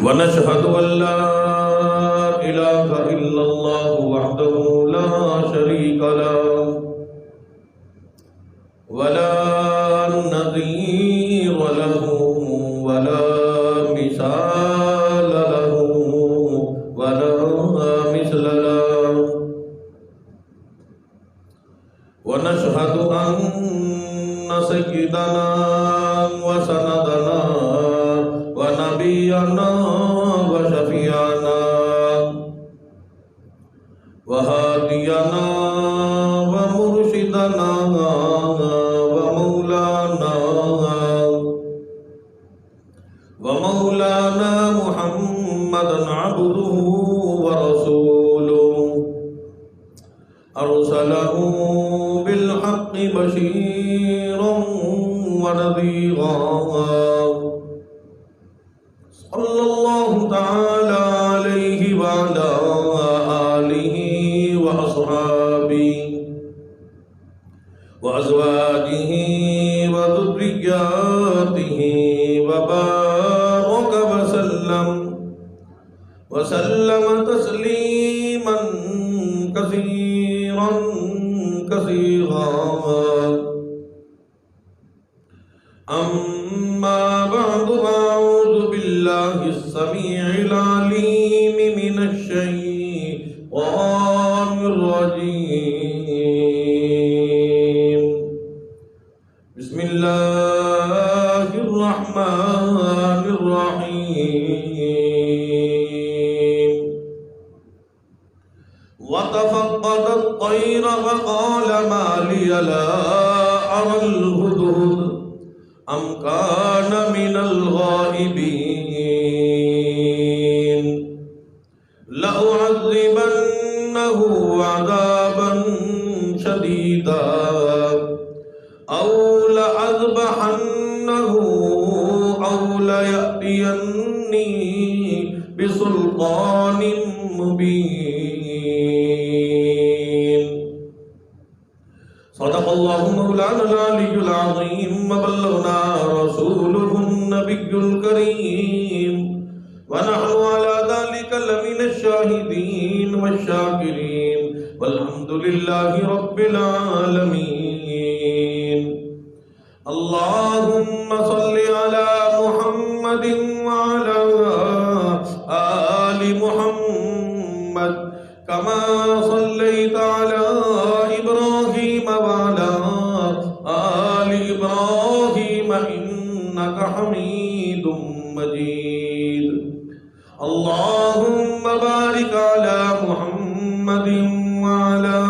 ونشهد أن لا إله إلا الله وحده لا شريك له ولا نظير له ولا مثال له ولا مثل له ونشهد أن سيدنا وسندنا ونبينا وشفيعنا وهادينا ومرشدنا ومولانا محمدا عبده ورسوله أرسله بالحق بشيرا ونذيرا صلى الله تعالى عليه وعلى آله وأصحابه وأزواجه وذرياته وبارك وسلم تسليما كثيرا كثيرا أما بعد أعوذ بالله السميع العليم من الشيطان الرجيم بسم الله الرحمن الرحيم وتفقد الطير فقال ما لي لا أرى الهدهد أم كان من الغائبين لأعذبنه عذابا شديدا أو لأذبحنه أو ليأتيني بسلطان مبين صدق الله مولانا العلي العظيم وبلغنا رسوله النبي الكريم ونحن على ذلك لمن الشاهدين والشاكرين والحمد لله رب العالمين اللهم صل على محمد وعلى آل محمد كما صليت على إبراهيم وعلى آل إبراهيم إنك حميد مجيد اللهم بارك على محمد وعلى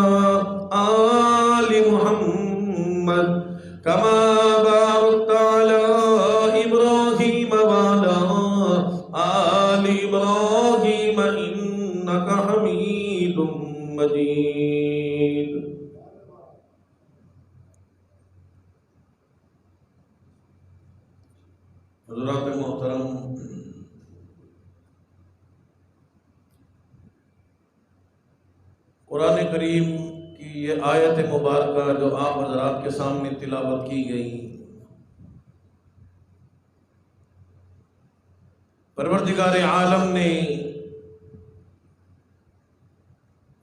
آل محمد كما باركت على إبراهيم وعلى آل إبراهيم إنك حميد مجيد حضرات محترم، قرآن کریم کی یہ آیت مبارکہ جو آپ حضرات کے سامنے تلاوت کی گئی، پروردگار عالم نے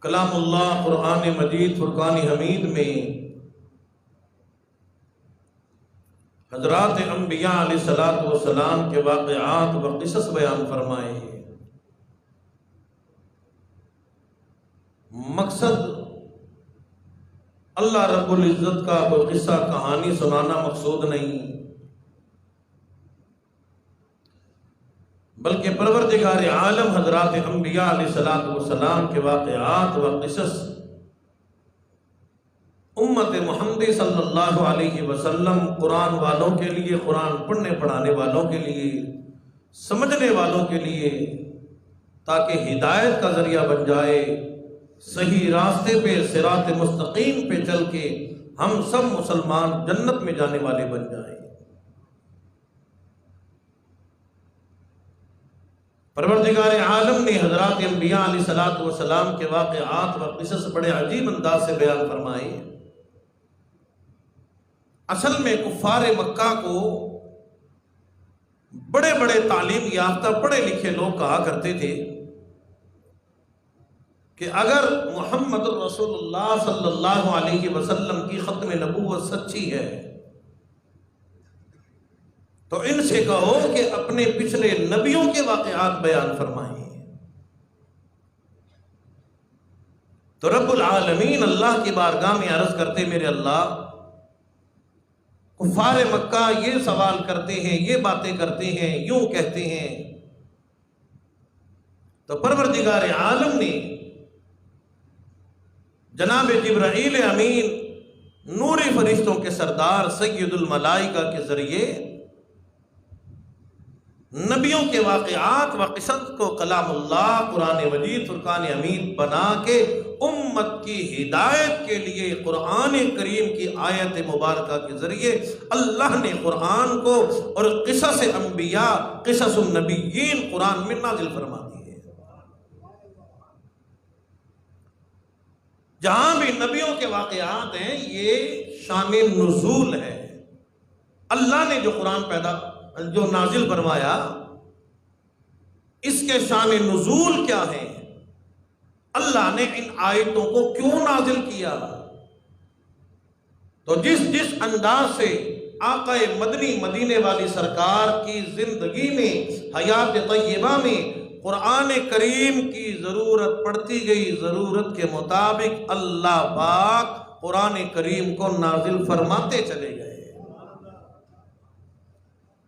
کلام اللہ قرآن مجید فرقان حمید میں حضرات انبیاء علیہ السلام کے واقعات و قصص بیان فرمائے ہیں۔ مقصد اللہ رب العزت کا کوئی قصہ کہانی سنانا مقصود نہیں، بلکہ پروردگار عالم حضرات انبیاء علیہ السلام کے واقعات و قصص امت محمدی صلی اللہ علیہ وسلم، قرآن والوں کے لیے، قرآن پڑھنے پڑھانے والوں کے لیے، سمجھنے والوں کے لیے، تاکہ ہدایت کا ذریعہ بن جائے، صحیح راستے پہ صراط مستقیم پہ چل کے ہم سب مسلمان جنت میں جانے والے بن جائیں۔ پروردگار عالم نے حضرات انبیاء علیہ السلام کے واقعات و قصص بڑے عجیب انداز سے بیان فرمائے۔ اصل میں کفار مکہ کو بڑے بڑے تعلیم یافتہ پڑھے لکھے لوگ کہا کرتے تھے کہ اگر محمد رسول اللہ صلی اللہ علیہ وسلم کی ختم نبوت سچی ہے تو ان سے کہو کہ اپنے پچھلے نبیوں کے واقعات بیان فرمائیں. تو رب العالمین اللہ کی بارگاہ میں عرض کرتے میرے اللہ کفار مکہ یہ سوال کرتے ہیں، یہ باتیں کرتے ہیں، یوں کہتے ہیں. تو پروردگار عالم نے جناب جبرائیل امین نوری فرشتوں کے سردار سید الملائکہ کے ذریعے نبیوں کے واقعات و قصص کو کلام اللہ قرآن مجید فرقان حمید بنا کے امت کی ہدایت کے لیے قرآن کریم کی آیت مبارکہ کے ذریعے اللہ نے قرآن کو اور قصص انبیاء قصص النبیین قرآن میں نازل فرما دی ہے. جہاں بھی نبیوں کے واقعات ہیں یہ شان نزول ہے. اللہ نے جو قرآن جو نازل فرمایا اس کے شان نزول کیا ہے، اللہ نے ان آیتوں کو کیوں نازل کیا. تو جس انداز سے آقا مدنی مدینے والی سرکار کی زندگی میں حیات طیبہ میں قرآن کریم کی ضرورت پڑتی گئی، ضرورت کے مطابق اللہ پاک قرآن کریم کو نازل فرماتے چلے گئے.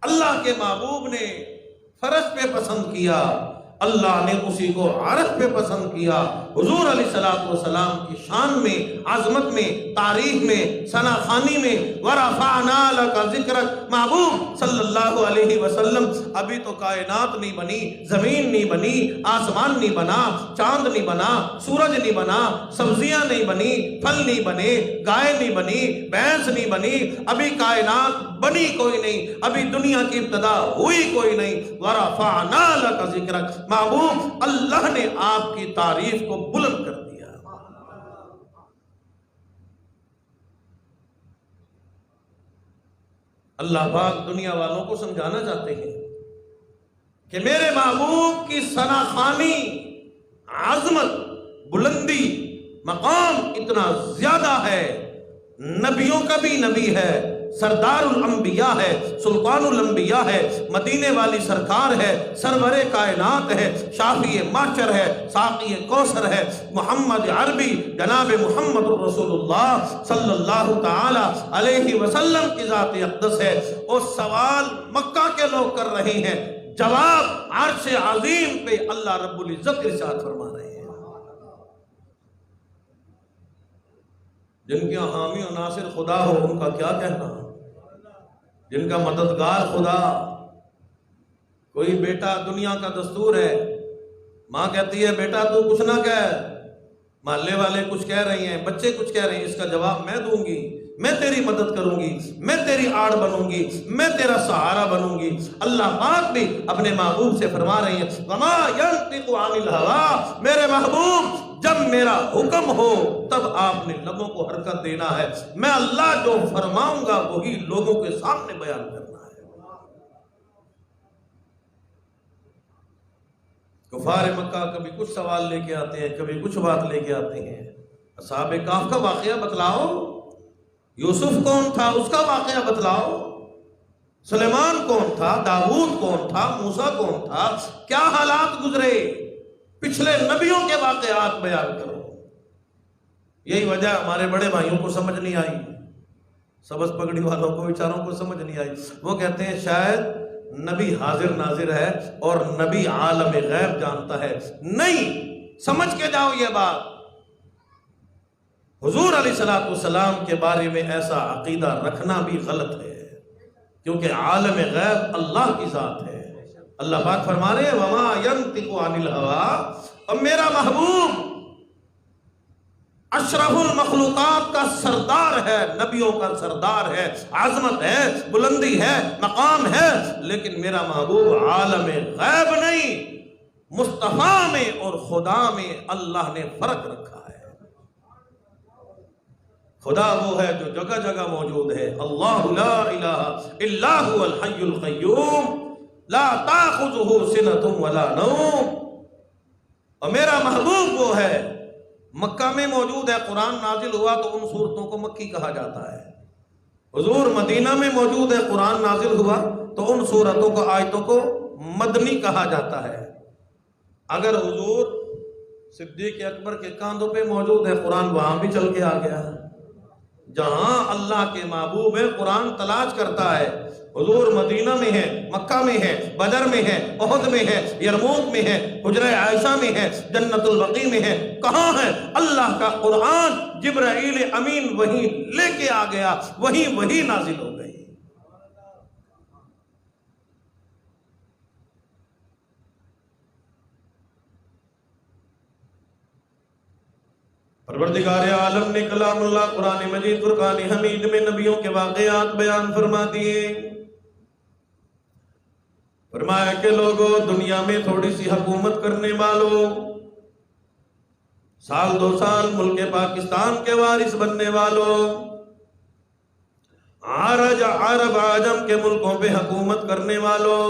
اللہ کے محبوب نے فرش پہ پسند کیا، اللہ نے اسی کو عرش پہ پسند کیا. حضور علیہ الصلوۃ والسلام کی شان میں، عظمت میں، تاریخ میں، ثنا خوانی میں ورفعنا لک ذکرک. محبوب صلی اللہ علیہ وسلم ابھی تو کائنات نہیں بنی، زمین نہیں بنی، آسمان نہیں بنا، چاند نہیں بنا، سورج نہیں بنا، سبزیاں نہیں بنی، پھل نہیں بنے، گائے نہیں بنی، بھینس نہیں بنی، ابھی کائنات بنی کوئی نہیں، ابھی دنیا کی ابتدا ہوئی کوئی نہیں. ورفعنا لک ذکرک. محبوب اللہ نے آپ کی تعریف کو بلند کر دیا. اللہ پاک دنیا والوں کو سمجھانا چاہتے ہیں کہ میرے محبوب کی ثنا خوانی، عظمت، بلندی، مقام اتنا زیادہ ہے. نبیوں کا بھی نبی ہے، سردار الانبیاء ہے، سلطان الانبیاء ہے، مدینے والی سرکار ہے، سرور کائنات ہے، شافی معشر ہے، ساقی کوثر ہے، محمد عربی جناب محمد رسول اللہ صلی اللہ تعالی علیہ وسلم کی ذات اقدس ہے. اور سوال مکہ کے لوگ کر رہے ہیں، جواب عرش عظیم پہ اللہ رب العزت ارشاد فرما رہے ہیں. جن کے حامی و ناصر خدا ہو ان کا کیا کہنا، جن کا مددگار خدا. کوئی بیٹا، دنیا کا دستور ہے، ماں کہتی ہے بیٹا تو کچھ نہ کہہ، محلے والے کچھ کہہ رہے ہیں، بچے کچھ کہہ رہے ہیں، اس کا جواب میں دوں گی، میں تیری مدد کروں گی، میں تیری آڑ بنوں گی، میں تیرا سہارا بنوں گی. اللہ پاک بھی اپنے محبوب سے فرما رہے ہیں وما ينطق عن الهوى. میرے محبوب جب میرا حکم ہو تب آپ نے لوگوں کو حرکت دینا ہے. میں اللہ جو فرماؤں گا وہی لوگوں کے سامنے بیان کرنا ہے. کفار مکہ کبھی کچھ سوال لے کے آتے ہیں، کبھی کچھ بات لے کے آتے ہیں. اصحاب کہف کا واقعہ بتلاؤ، یوسف کون تھا اس کا واقعہ بتلاؤ، سلیمان کون تھا، داؤد کون تھا، موسیٰ کون تھا، کیا حالات گزرے، پچھلے نبیوں کے واقعات بیان کرو. یہی وجہ ہمارے بڑے بھائیوں کو سمجھ نہیں آئی، سبز پگڑی والوں کو بیچاروں کو سمجھ نہیں آئی. وہ کہتے ہیں شاید نبی حاضر ناظر ہے اور نبی عالم غیب جانتا ہے. نہیں، سمجھ کے جاؤ یہ بات. حضور علیہ السلام کے بارے میں ایسا عقیدہ رکھنا بھی غلط ہے، کیونکہ عالم غیب اللہ کی ذات ہے. اللہ پاک فرما رہے ہیں وما ينطق عن الهوى. اور میرا محبوب اشرف المخلوقات کا سردار ہے، نبیوں کا سردار ہے، عظمت ہے، بلندی ہے، مقام ہے، لیکن میرا محبوب عالم غیب نہیں. مصطفیٰ میں اور خدا میں اللہ نے فرق رکھا ہے. خدا وہ ہے جو جگہ جگہ موجود ہے. اللہ لا الہ الا هو الحی القیوم. لا تاخذہ سنۃ ولا نوم، اور میرا محبوب وہ ہے، مکہ میں موجود ہے، قرآن نازل ہوا تو ان صورتوں کو مکی کہا جاتا ہے، حضور مدینہ میں موجود ہے، قرآن نازل ہوا تو ان صورتوں کو، آیتوں کو مدنی کہا جاتا ہے۔ اگر حضور صدیق اکبر کے کاندھوں پہ موجود ہے، قرآن وہاں بھی چل کے آ گیا، جہاں اللہ کے محبوب ہے قرآن تلاش کرتا ہے، حضور مدینہ میں ہے، مکہ میں ہے، بدر میں ہے، احد میں ہے، یرموک میں ہے، حجرہ عائشہ میں ہے، جنت البقیع میں ہے، کہاں ہے؟ اللہ کا قرآن جبرائیل امین وہیں لے کے آ گیا، وہی نازل ہو گئی۔ پروردگار عالم نے کلام اللہ قرآن مجید فرقان حمید میں نبیوں کے واقعات بیان فرما دیے، فرمایا کہ لوگوں دنیا میں تھوڑی سی حکومت کرنے والوں، سال دو سال ملک پاکستان کے وارث بننے والوں، عرب عجم کے ملکوں پہ حکومت کرنے والوں،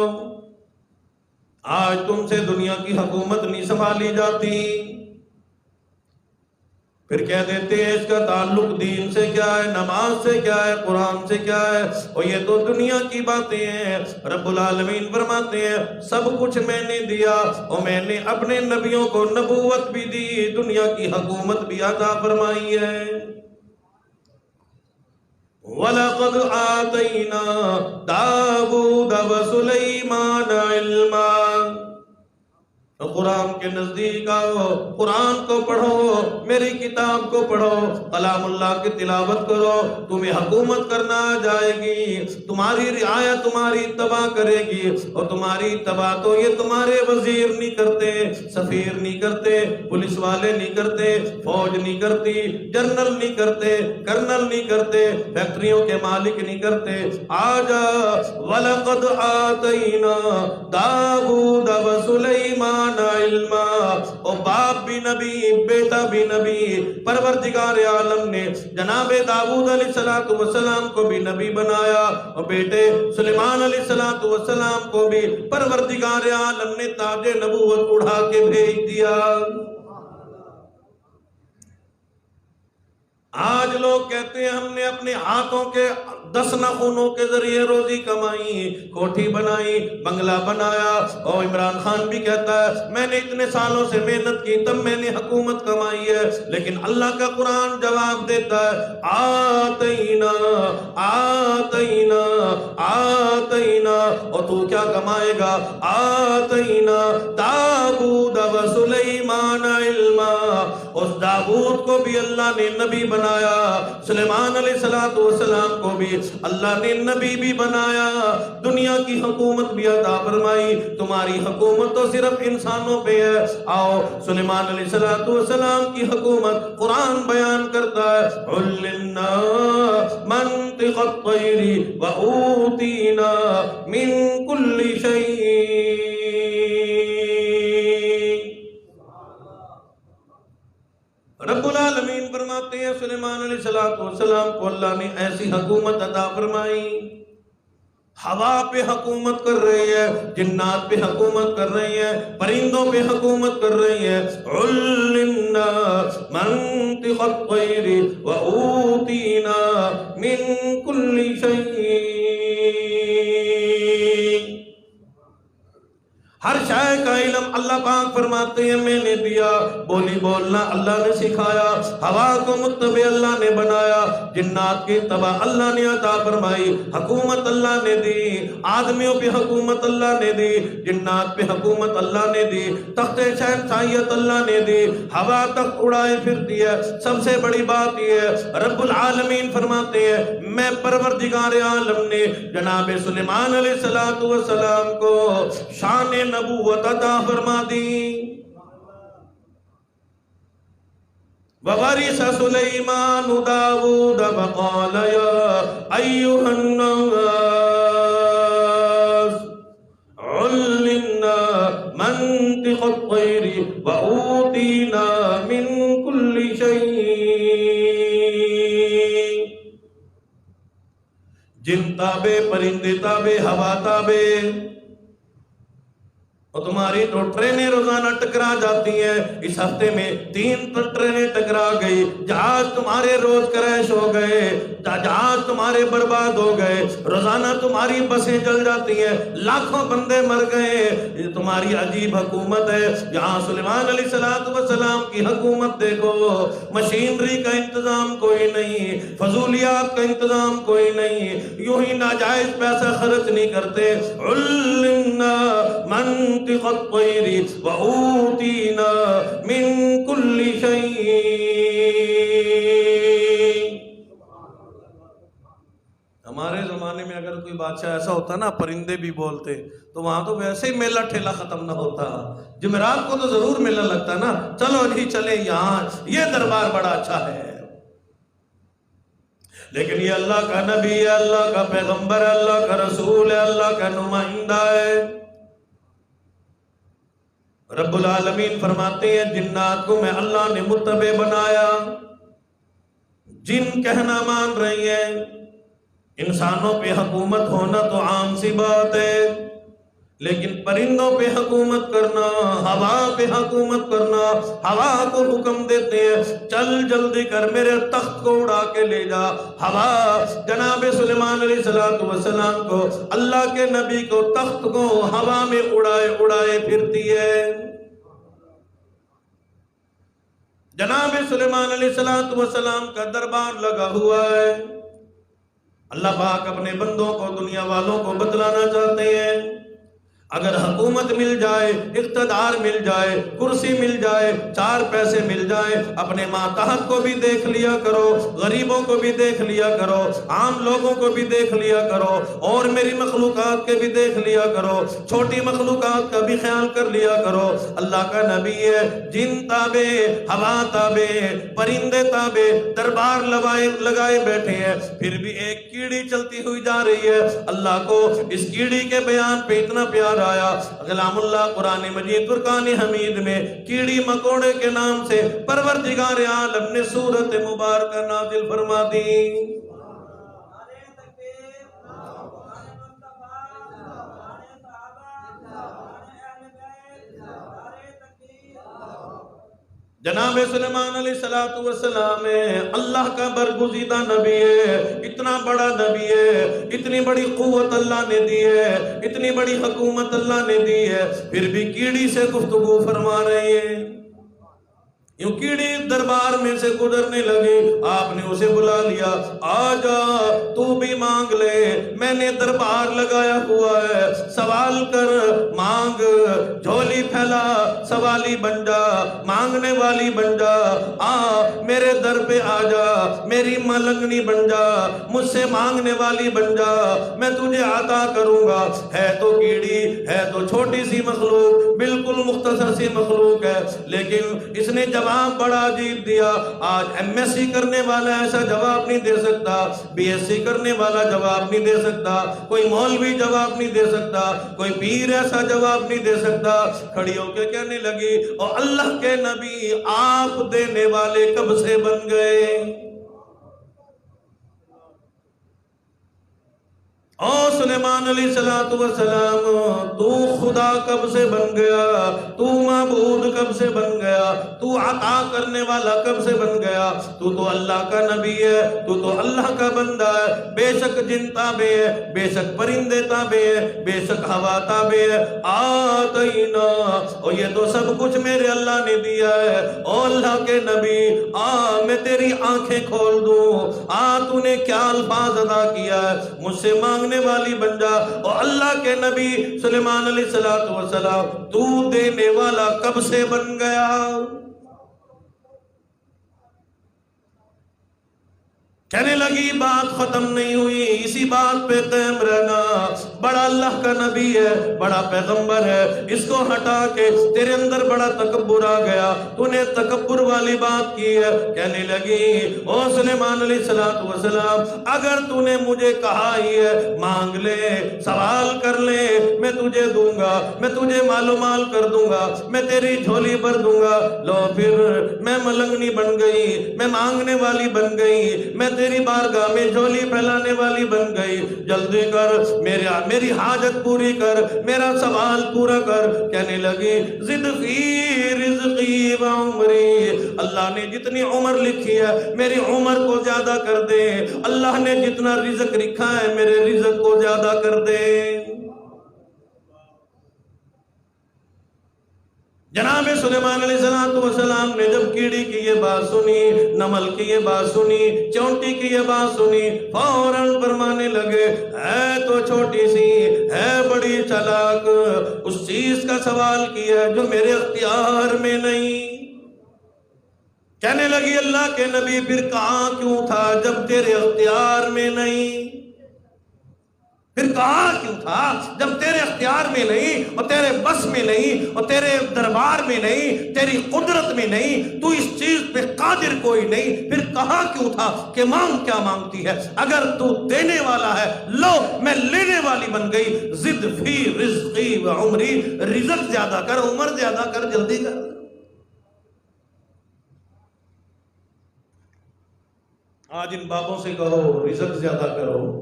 آج تم سے دنیا کی حکومت نہیں سنبھالی جاتی، پھر کہہ دیتے ہیں اس کا تعلق دین سے کیا ہے، نماز سے کیا ہے، قرآن سے کیا ہے، اور یہ تو دنیا کی باتیں ہیں۔ رب العالمین فرماتے ہیں سب کچھ میں نے دیا، اور میں نے اپنے نبیوں کو نبوت بھی دی، دنیا کی حکومت بھی عطا فرمائی ہے۔ وَلَقَدْ آتَيْنَا دَاوُودَ وَسُلَيْمَانَ عِلْمًا، قرآن کے نزدیک آؤ، قرآن کو پڑھو، میری کتاب کو پڑھو، کلام اللہ کی تلاوت کرو، تمہیں حکومت کرنا آ جائے گی، تمہاری رعایت تمہاری تباہ کرے گی، اور تمہاری تباہ تو یہ تمہارے وزیر نہیں کرتے، سفیر نہیں کرتے، پولیس والے نہیں کرتے، فوج نہیں کرتی، جنرل نہیں کرتے، کرنل نہیں کرتے، فیکٹریوں کے مالک نہیں کرتے۔ آجا وَلَقَدْ آتَيْنَا دَاوُودَ وَسُلَيْمَانَ علما، اور باپ بھی نبی، بیٹا بھی نبی، پروردگار عالم نے جناب داؤد علیہ السلام کو بھی نبی بنایا، اور بیٹے سلیمان علیہ السلام کو بھی پروردگار عالم نے تاج نبوت اڑا کے بھیج دیا۔ آج لوگ کہتے ہیں ہم نے اپنے ہاتھوں کے 10 ناخنوں کے ذریعے روزی کمائی، کوٹھی بنائی، بنگلہ بنایا، اور عمران خان بھی کہتا ہے میں نے اتنے سالوں سے محنت کی تب میں نے حکومت کمائی ہے، لیکن اللہ کا قرآن جواب دیتا ہے آتینا آتینا آتینا، اور تو کیا کمائے گا؟ آتینا داؤد و سلیمان علما، اس داؤد کو بھی اللہ نے نبی بنایا، سلیمان علیہ السلام کو بھی اللہ نے نبی بھی بنایا، دنیا کی حکومت بھی عطا فرمائی۔ تمہاری حکومت تو صرف انسانوں پہ ہے، آؤ سلیمان علیہ السلام کی حکومت قرآن بیان کرتا ہے علمنا منطق الطیر وأوتینا من کل شیء۔ رب العالمین فرماتے ہیں سلیمان علیہ السلام کو اللہ نے ایسی حکومت عطا فرمائی، ہوا پہ حکومت کر رہی ہے، جنات پہ حکومت کر رہی ہے، پرندوں پہ حکومت کر رہی ہے۔ علمنا منطق الطیر وأوتینا من کل شیء، ہر شے کا علم اللہ پاک فرماتے ہیں میں نے دیا، بولی بولنا اللہ نے سکھایا، ہوا کو متبع اللہ نے بنایا، جنات کی تباہ اللہ نے عطا فرمائی، حکومت اللہ نے دی، آدمیوں پہ حکومت اللہ نے دی، جنات پہ حکومت اللہ نے دی، تخت شہنشاہیت اللہ نے دی، ہوا تک اڑائے پھرتی ہے۔ سب سے بڑی بات یہ ہے رب العالمین فرماتے ہیں میں پروردگار عالم نے جناب سلیمان علیہ السلام کو شان نبوت عطا فرما دی۔ وَوَرِثَ سُلَيْمَانُ دَاوُودَ وَقَالَ يَا أَيُّهَا النَّاسُ عُلِّمْنَا مَنطِقَ الطَّيْرِ وَأُوتِينَا مِن كُلِّ شَيْءٍ، جن تابے، پرندے تابے، ہوا تابے، اور تمہاری تو ٹرینیں روزانہ ٹکرا جاتی ہیں، اس ہفتے میں 3 ٹرینیں ٹکرا گئی، جہاز تمہارے روز کریش ہو گئے، جہاز تمہارے برباد ہو گئے، روزانہ تمہاری بسیں جل جاتی ہیں، لاکھوں بندے مر گئے۔ یہ تمہاری عجیب حکومت ہے۔ یہاں سلیمان علیہ السلام کی حکومت دیکھو، مشینری کا انتظام کوئی نہیں، فضولیات کا انتظام کوئی نہیں، یوں ہی ناجائز پیسہ خرچ نہیں کرتے۔ علمنا منطق الطیر وأوتینا من کل شیء۔ ہمارے زمانے میں اگر کوئی بادشاہ ایسا ہوتا نا پرندے بھی بولتے تو وہاں تو ویسے ہی میلہ ٹھیلا ختم نہ ہوتا۔ جمعرات کو تو ضرور میلہ لگتا نا، چلو جی چلیں یہاں، یہ دربار بڑا اچھا ہے۔ لیکن یہ اللہ کا نبی ہے، اللہ کا پیغمبر ہے، اللہ کا رسول ہے، اللہ کا نمائندہ ہے۔ رب العالمین فرماتے ہیں جنات کو میں اللہ نے متبع بنایا، جن کہنا مان رہی ہیں۔ انسانوں پہ حکومت ہونا تو عام سی بات ہے، لیکن پرندوں پہ حکومت کرنا، ہوا پہ حکومت کرنا، ہوا کو حکم دیتے ہیں چل جلدی کر میرے تخت کو اڑا کے لے جا۔ ہوا جناب سلیمان علیہ السلام کو، اللہ کے نبی کو، تخت کو ہوا میں اڑائے اڑائے پھرتی ہے۔ جناب سلیمان علیہ السلام کا دربار لگا ہوا ہے۔ اللہ پاک اپنے بندوں کو، دنیا والوں کو بتلانا چاہتے ہیں اگر حکومت مل جائے، اقتدار مل جائے، کرسی مل جائے، 4 پیسے مل جائے، اپنے ماتحت کو بھی دیکھ لیا کرو، غریبوں کو بھی دیکھ لیا کرو، عام لوگوں کو بھی دیکھ لیا کرو، اور میری مخلوقات کے بھی دیکھ لیا کرو، چھوٹی مخلوقات کا بھی خیال کر لیا کرو۔ اللہ کا نبی ہے، جن تابع، ہوا تابع، پرندے تابع، دربار لگائے بیٹھے ہیں، پھر بھی ایک کیڑی چلتی ہوئی جا رہی ہے۔ اللہ کو اس کیڑی کے بیان پہ اتنا پیار آیا، غلام اللہ قرآن مجید فرقان حمید میں کیڑی مکوڑے کے نام سے پروردگار عالم نے سورت مبارکہ نازل فرما دی۔ جناب سلیمان علیہ السلام اللہ کا برگزیدہ نبی ہے، اتنا بڑا نبی ہے، اتنی بڑی قوت اللہ نے دی ہے، اتنی بڑی حکومت اللہ نے دی ہے، پھر بھی کیڑی سے گفتگو فرما رہے ہیں۔ یوں کیڑی دربار میں سے گزرنے لگی، آپ نے اسے بلا لیا، آجا تو بھی مانگ لے، میں نے دربار لگایا ہوا ہے، سوال کر، مانگ، جھولی پھیلا، سوالی بن جا، مانگنے والی بن جا، میرے در پہ آجا، میری ملنگنی بن جا، مجھ سے مانگنے والی بن جا، میں تجھے عطا کروں گا۔ ہے تو کیڑی، ہے تو چھوٹی سی مخلوق، بالکل مختصر سی مخلوق ہے، لیکن اس نے جواب بڑا عجیب دیا۔ آج ایم ایس سی کرنے والا ایسا جواب نہیں دے سکتا، بی ایس سی کرنے والا جواب نہیں دے سکتا، کوئی مولوی جواب نہیں دے سکتا، کوئی پیر ایسا جواب نہیں دے سکتا۔ کھڑی ہو کے کہنے لگی، اور اللہ کے نبی آپ دینے والے کب سے بن گئے؟ او سلیمان علیہ السلام، تو خدا کب سے بن گیا؟ تو معبود کب سے بن گیا؟ تو عطا کرنے والا کب سے بن گیا؟ تو اللہ کا نبی ہے، تو اللہ کا بندہ ہے۔ بے شک جن تابع ہے، بے شک پرندے تابع ہے، بے شک ہوا تابع ہے۔ آتینا، اور یہ تو سب کچھ میرے اللہ نے دیا ہے۔ او اللہ کے نبی، میں تیری آنکھیں کھول دوں، تو نے کیا الفاظ ادا کیا ہے، مجھ سے مانگنے والی بن جا۔ اور اللہ کے نبی سلیمان علیہ السلام، تو دینے والا کب سے بن گیا؟ کہنے لگی بات ختم نہیں ہوئی، اسی بات پہ قائم رہنا۔ بڑا اللہ کا نبی ہے، بڑا پیغمبر ہے، اس کو ہٹا کے تیرے اندر بڑا تکبر آ گیا، تو نے تکبر والی بات کی ہے۔ کہنے لگی، او سلیمان علیہ السلام، اگر تو نے مجھے کہا ہی ہے مانگ لے، سوال کر لے، میں تجھے دوں گا، میں تجھے مال و مال کر دوں گا، میں تیری جھولی بھر دوں گا۔ لو پھر میں ملنگنی بن گئی، میں مانگنے والی بن گئی، میں تیری بارگاہ میں جھولی پھیلانے والی بن گئی، جلدی کر میری حاجت پوری کر، میرا سوال پورا کر۔ کہنے لگی زد فی رزقی و عمری، اللہ نے جتنی عمر لکھی ہے میری عمر کو زیادہ کر دے، اللہ نے جتنا رزق لکھا ہے میرے رزق کو زیادہ کر دے۔ جناب سلیمان علیہ السلام نے جب کیڑی کی یہ بات سنی، نمل کی یہ بات سنی، چونٹی کی یہ بات سنی، فوراً فرمانے لگے ہے تو چھوٹی سی ہے بڑی چالاک، اس چیز کا سوال کیا جو میرے اختیار میں نہیں۔ کہنے لگی اللہ کے نبی پھر کہاں کیوں تھا جب تیرے اختیار میں نہیں؟ پھر کہاں کیوں تھا جب تیرے اختیار میں نہیں اور تیرے بس میں نہیں اور تیرے دربار میں نہیں، تیری قدرت میں نہیں، تو اس چیز پہ قادر کوئی نہیں، پھر کہاں کیوں تھا کہ مانگ کیا مانگتی ہے؟ اگر تو دینے والا ہے لو میں لینے والی بن گئی۔ زد فی رزقی و عمری، رزق زیادہ کر، عمر زیادہ کر، جلدی کر۔ آج ان بابوں سے کہو رزق زیادہ کرو،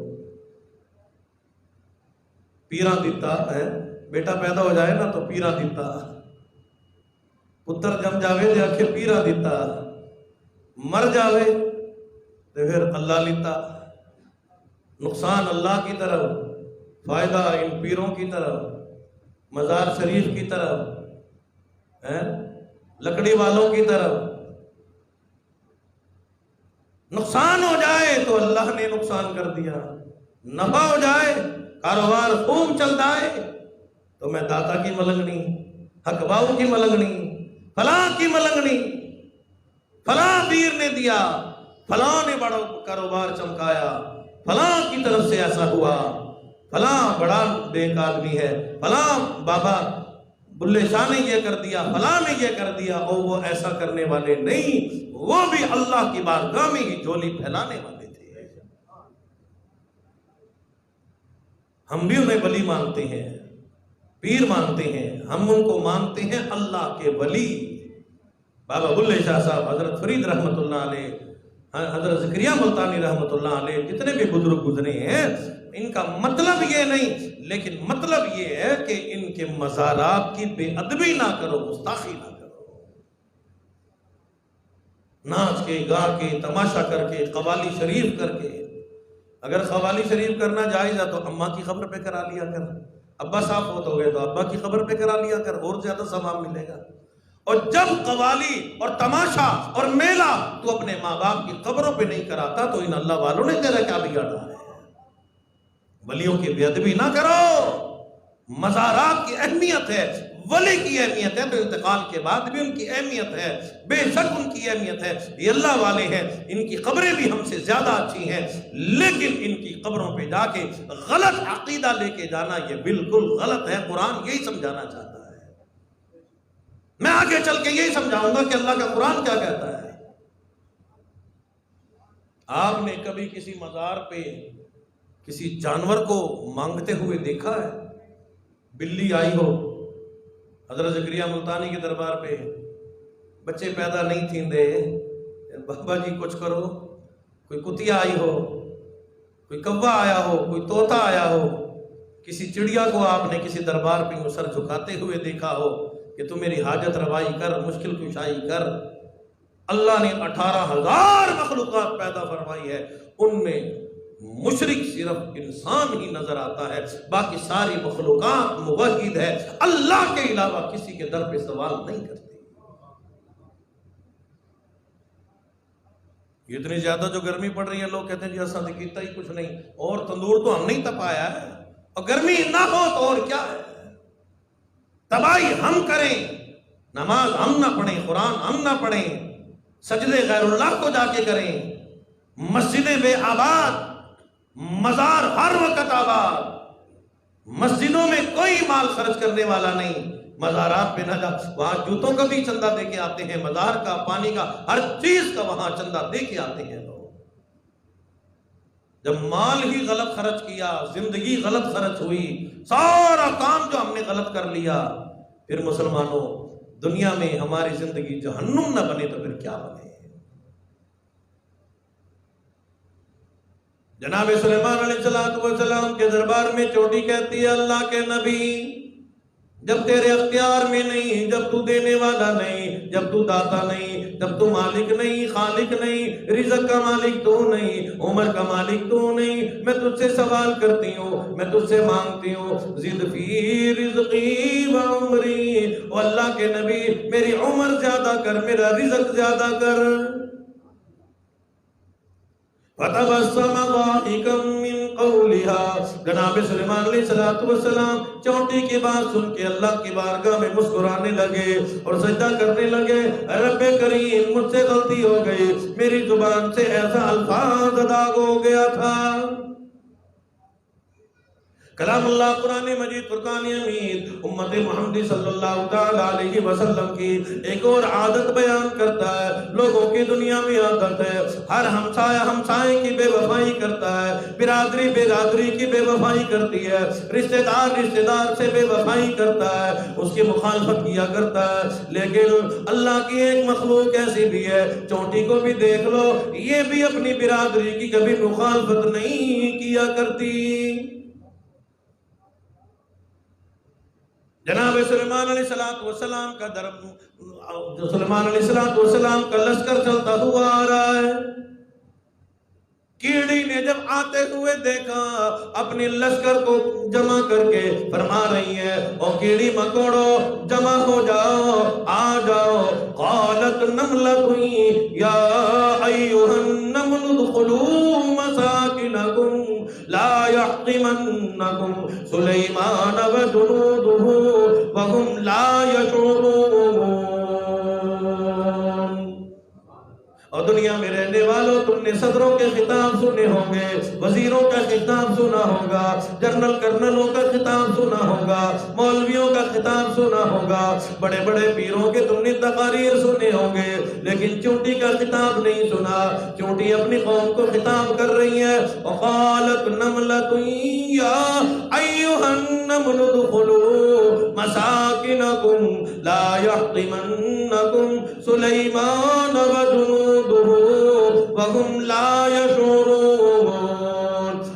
پیرا دیتا ہے، بیٹا پیدا ہو جائے نا تو پیرا دیتا، پتر جم جاوے دے آکھے پیرا دیتا، مر جاوے تو پھر اللہ لیتا۔ نقصان اللہ کی طرف، فائدہ ان پیروں کی طرف، مزار شریف کی طرف، لکڑی والوں کی طرف۔ نقصان ہو جائے تو اللہ نے نقصان کر دیا، نفع ہو جائے، کاروبار خوب چلتا ہے تو میں داتا کی ملنگنی، حق باؤ کی ملنگنی، فلاں کی ملنگنی، فلاں پیر نے دیا، فلاں نے بڑا کاروبار چمکایا، فلاں کی طرف سے ایسا ہوا، فلاں بڑا نیک آدمی ہے، فلاں بابا بلے شاہ نے یہ کر دیا، فلاں نے یہ کر دیا۔ اور وہ ایسا کرنے والے نہیں، وہ بھی اللہ کی بارگاہ میں ہی جھولی پھیلانے والے۔ ہم بھی انہیں ولی مانتے ہیں، پیر مانتے ہیں، ہم ان کو مانتے ہیں اللہ کے ولی۔ بابا بلے شاہ صاحب، حضرت فرید رحمت اللہ علیہ، حضرت زکریا ملتانی رحمت اللہ علیہ، جتنے بھی بزرگ گزرے ہیں، ان کا مطلب یہ نہیں، لیکن مطلب یہ ہے کہ ان کے مزارات کی بے ادبی نہ کرو، گستاخی نہ کرو، ناچ کے، گا کے، تماشا کر کے، قوالی شریف کر کے۔ اگر قوالی شریف کرنا جائز ہے تو اماں کی قبر پہ کرا لیا کر، ابا صاحب فوت ہو گئے تو ابا کی قبر پہ کرا لیا کر، اور زیادہ ثواب ملے گا۔ اور جب قوالی اور تماشا اور میلہ تو اپنے ماں باپ کی قبروں پہ نہیں کراتا تو ان اللہ والوں نے تیرا کیا بگاڑا ہے؟ ولیوں کی بے ادبی نہ کرو۔ مزارات کی اہمیت ہے، ولی کی اہمیت ہے تو انتقال کے بعد بھی ان کی اہمیت ہے، بے شک ان کی اہمیت ہے۔ یہ اللہ والے ہیں، ان کی قبریں بھی ہم سے زیادہ اچھی ہیں، لیکن ان کی قبروں پہ جا کے غلط عقیدہ لے کے جانا یہ بالکل غلط ہے۔ قرآن یہی سمجھانا چاہتا ہے، میں آگے چل کے یہی سمجھاؤں گا کہ اللہ کا قرآن کیا کہتا ہے۔ آپ نے کبھی کسی مزار پہ کسی جانور کو مانگتے ہوئے دیکھا ہے؟ بلی آئی ہو حضرت زکریا ملتانی کے دربار پہ، بچے پیدا نہیں تھیں دے، بابا جی کچھ کرو، کوئی کتیا آئی ہو، کوئی کوا آیا ہو، کوئی طوطا آیا ہو، کسی چڑیا کو آپ نے کسی دربار پہ سر جھکاتے ہوئے دیکھا ہو کہ تم میری حاجت روائی کر، مشکل کشائی کر۔ اللہ نے 18,000 مخلوقات پیدا فرمائی ہے، ان میں مشرک صرف انسان ہی نظر آتا ہے، باقی ساری مخلوقات موحد ہے، اللہ کے علاوہ کسی کے در پہ سوال نہیں کرتے۔ اتنی زیادہ جو گرمی پڑ رہی ہے، لوگ کہتے ہیں جی ایسا تو کیتا ہی کچھ نہیں، اور تندور تو ہم نہیں تپایا ہے، اور گرمی نہ ہو تو اور کیا ہے؟ تباہی ہم کریں، نماز ہم نہ پڑھیں، قرآن ہم نہ پڑھیں، سجدے غیر اللہ کو جا کے کریں، مسجدیں بے آباد، مزار ہر وقت آباد، مسجدوں میں کوئی مال خرچ کرنے والا نہیں، مزارات پہ نہ جا، وہاں جوتوں کا بھی چندہ دے کے آتے ہیں، مزار کا، پانی کا، ہر چیز کا وہاں چندہ دے کے آتے ہیں لوگ۔ جب مال ہی غلط خرچ کیا، زندگی غلط خرچ ہوئی، سارا کام جو ہم نے غلط کر لیا، پھر مسلمانوں دنیا میں ہماری زندگی جہنم نہ بنے تو پھر کیا بنے؟ جناب سلیمان علیہ السلام کے دربار میں چوٹی کہتی ہے اللہ کے نبی جب تیرے اختیار میں نہیں، جب تو دینے والا نہیں، جب تو داتا نہیں، جب تو مالک نہیں، خالق نہیں، رزق کا مالک تو نہیں، عمر کا مالک تو نہیں، میں تجھ سے سوال کرتی ہوں، میں تجھ سے مانگتی ہوں زد فی رزقی و عمری، او اللہ کے نبی میری عمر زیادہ کر، میرا رزق زیادہ کر۔ فَتَبَسَّمَ ضَاحِكًا مِّن قَوْلِهَا، جناب سلیمان علیہ السلام چوٹی کی بات سن کے اللہ کی بارگاہ میں مسکرانے لگے اور سجدہ کرنے لگے، رب کریم مجھ سے غلطی ہو گئی، میری زبان سے ایسا الفاظ ادا ہو گیا تھا۔ کلام اللہ قرآن مجید فرقان حمید امت محمدی صلی اللہ تعالی علیہ وسلم کی ایک اور عادت بیان کرتا ہے۔ لوگوں کی دنیا میں عادت ہے ہر ہمسایہ ہمسائے کی بے وفائی کرتا ہے، برادری برادری کی بے وفائی کرتی ہے، رشتہ دار سے بے وفائی کرتا ہے، اس کی مخالفت کیا کرتا ہے۔ لیکن اللہ کی ایک مخلوق ایسی بھی ہے، چونٹی کو بھی دیکھ لو، یہ بھی اپنی برادری کی کبھی مخالفت نہیں کیا کرتی۔ جناب سلیمان علیہ السلام کا سلیمان علیہ السلام کا لشکر چلتا ہوا آ رہا ہے۔ کیڑی نے جب آتے ہوئے دیکھا اپنے لشکر کو جمع کر کے فرما رہی ہے او کیڑی مکوڑو جمع ہو جاؤ، آ جاؤ۔ قالت نملۃ یا ایھا النمل ادخلوا مساکنکم لا یحطمنکم سلیمان وجنودہ وهم لا یشعرون۔ اور دنیا میں رہنے والوں تم نے صدروں کے خطاب سنے ہوں گے، وزیروں کا خطاب سنا ہوگا، جنرل کرنلوں کا خطاب سنا ہوگا، مولویوں کا خطاب سنا ہوگا، بڑے بڑے پیروں کے تم نے تقاریر سنے ہوں گے، لیکن چونٹی کا خطاب نہیں سنا۔ چونٹی اپنی قوم کو خطاب کر رہی ہے۔ وقالت نملۃ یا ایھا النمل ادخلوا مساکنکم لا یحطمنکم سلیمان وجنودہ وهم لا يشعرون۔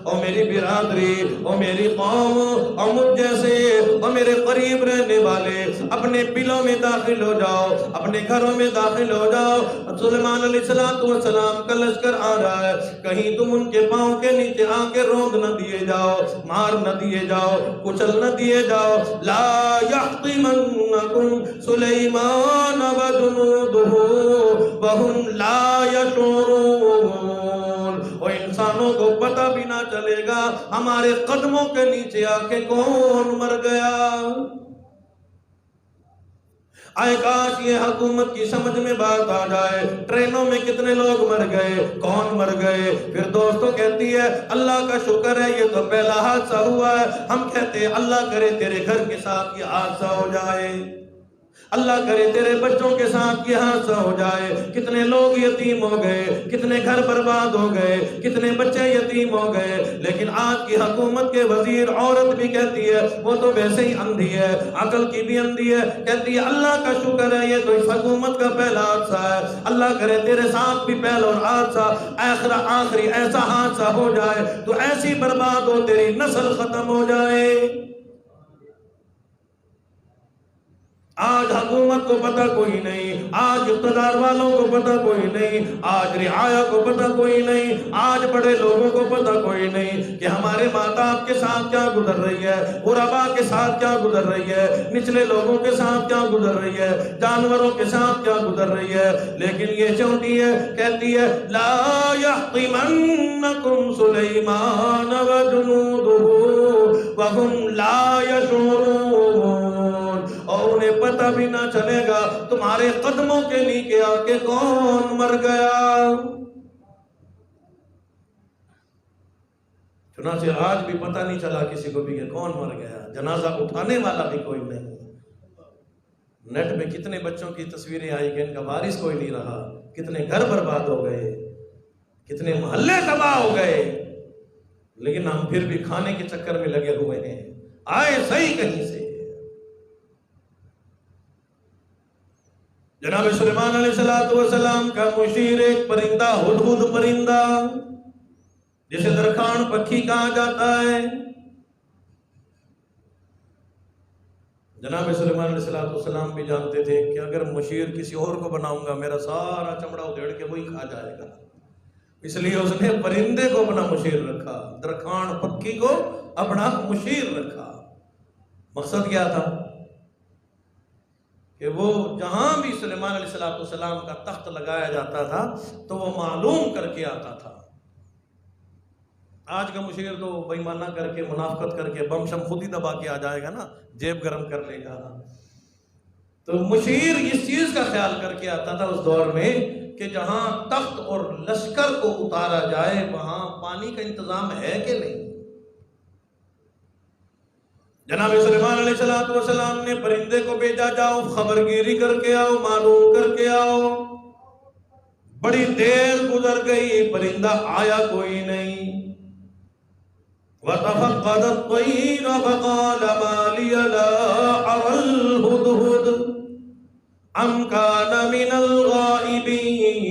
او میری برادری، او میری قوم، او مجھ جیسے، او میرے قریب رہنے والے اپنے بلوں میں داخل ہو جاؤ، اپنے گھروں میں داخل ہو جاؤ۔ سلیمان علیہ السلام کا لشکر آ رہا ہے، کہیں تم ان کے پاؤں کے نیچے آ کے روند نہ دیے جاؤ، مار نہ دیے جاؤ، کچل نہ دیے جاؤ۔ لا یحطمنکم سلیمان وجنودہ وهم لا یشعرون۔ اور انسانوں کو پتہ بھی نہ چلے گا ہمارے قدموں کے نیچے آ کے کون مر گیا۔ آئے کاش یہ حکومت کی سمجھ میں بات آ جائے، ٹرینوں میں کتنے لوگ مر گئے، کون مر گئے۔ پھر دوستوں کہتی ہے اللہ کا شکر ہے یہ تو پہلا حادثہ ہوا ہے، ہم کہتے ہیں اللہ کرے تیرے گھر کے ساتھ یہ حادثہ ہو جائے، اللہ کرے تیرے بچوں کے ساتھ یہ حادثہ ہو جائے۔ کتنے لوگ یتیم ہو گئے، کتنے گھر برباد ہو گئے، کتنے بچے یتیم ہو گئے۔ لیکن آج کی حکومت کے وزیر عورت بھی کہتی ہے وہ تو ویسے ہی اندھی ہے، عقل کی بھی اندھی ہے، کہتی ہے اللہ کا شکر ہے یہ تو اس حکومت کا پہلا حادثہ ہے، اللہ کرے تیرے ساتھ بھی پہلا حادثہ آخری ایسا حادثہ ہو جائے تو ایسی برباد ہو تیری نسل ختم ہو جائے۔ آج حکومت کو پتہ کوئی نہیں، آج اقتدار والوں کو پتہ کوئی نہیں، آج رعایا کو پتہ کوئی نہیں، آج بڑے لوگوں کو پتہ کوئی نہیں کہ ہمارے ماں باپ کے ساتھ کیا گزر رہی ہے، غربا کے ساتھ کیا گزر رہی ہے، نچلے لوگوں کے ساتھ کیا گزر رہی ہے، جانوروں کے ساتھ کیا گزر رہی ہے۔ لیکن یہ چونٹی ہے، کہتی ہے لا یحطمنکم سلیمان وجنودہ وهم لا یشعرون۔ اور انہیں پتہ بھی نہ چلے گا تمہارے قدموں کے نیچے آ کے کون مر گیا۔ چنانچہ آج بھی پتہ نہیں چلا کسی کو بھی کہ کون مر گیا، جنازہ اٹھانے والا بھی کوئی نہیں۔ نیٹ میں کتنے بچوں کی تصویریں آئی کہ ان کا وارث کوئی نہیں رہا، کتنے گھر برباد ہو گئے، کتنے محلے تباہ ہو گئے، لیکن ہم پھر بھی کھانے کے چکر میں لگے ہوئے ہیں، آئے صحیح کہیں سے۔ جناب سلیمان علیہ السلام کا مشیر ایک پرندہ، ہدہد پرندہ، جسے درخان پکھی کہا جاتا ہے۔ جناب سلیمان علیہ السلام بھی جانتے تھے کہ اگر مشیر کسی اور کو بناؤں گا میرا سارا چمڑا ادھیڑ کے وہی کھا جائے گا، اس لیے اس نے پرندے کو اپنا مشیر رکھا، درخان پکھی کو اپنا مشیر رکھا۔ مقصد کیا تھا کہ وہ جہاں بھی سلیمان علیہ السلام کا تخت لگایا جاتا تھا تو وہ معلوم کر کے آتا تھا۔ آج کا مشیر تو بے ایمانہ کر کے منافقت کر کے بم شم خود ہی دبا کے آ جائے گا نا، جیب گرم کر لے گا۔ تو مشیر اس چیز کا خیال کر کے آتا تھا اس دور میں کہ جہاں تخت اور لشکر کو اتارا جائے وہاں پانی کا انتظام ہے کہ نہیں۔ جناب سلیمان علیہ السلام نے پرندے کو بھیجا، جاؤ خبر گیری کر کے آؤ، معلوم کر کے آؤ۔ بڑی دیر گزر گئی، پرندہ آیا کوئی نہیں۔ وَتَفَقَّدَ الطَّيْرَ فَقَالَ مَا لِيَ لَا أَرَى الْهُدْهُدَ أَمْ كَانَ مِنَ الْغَائِبِينَ۔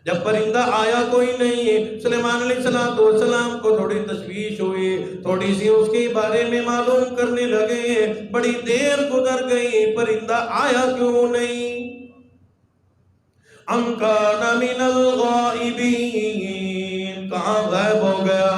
جب پرندہ آیا کوئی نہیں، سلیمان علیہ السلام کو تھوڑی تشویش ہوئی، تھوڑی سی اس کے بارے میں معلوم کرنے لگے۔ بڑی دیر گزر گئی، پرندہ آیا کیوں نہیں؟ أَمْ كَانَ مِنَ الْغَائِبِينَ، کہاں غائب ہو گیا،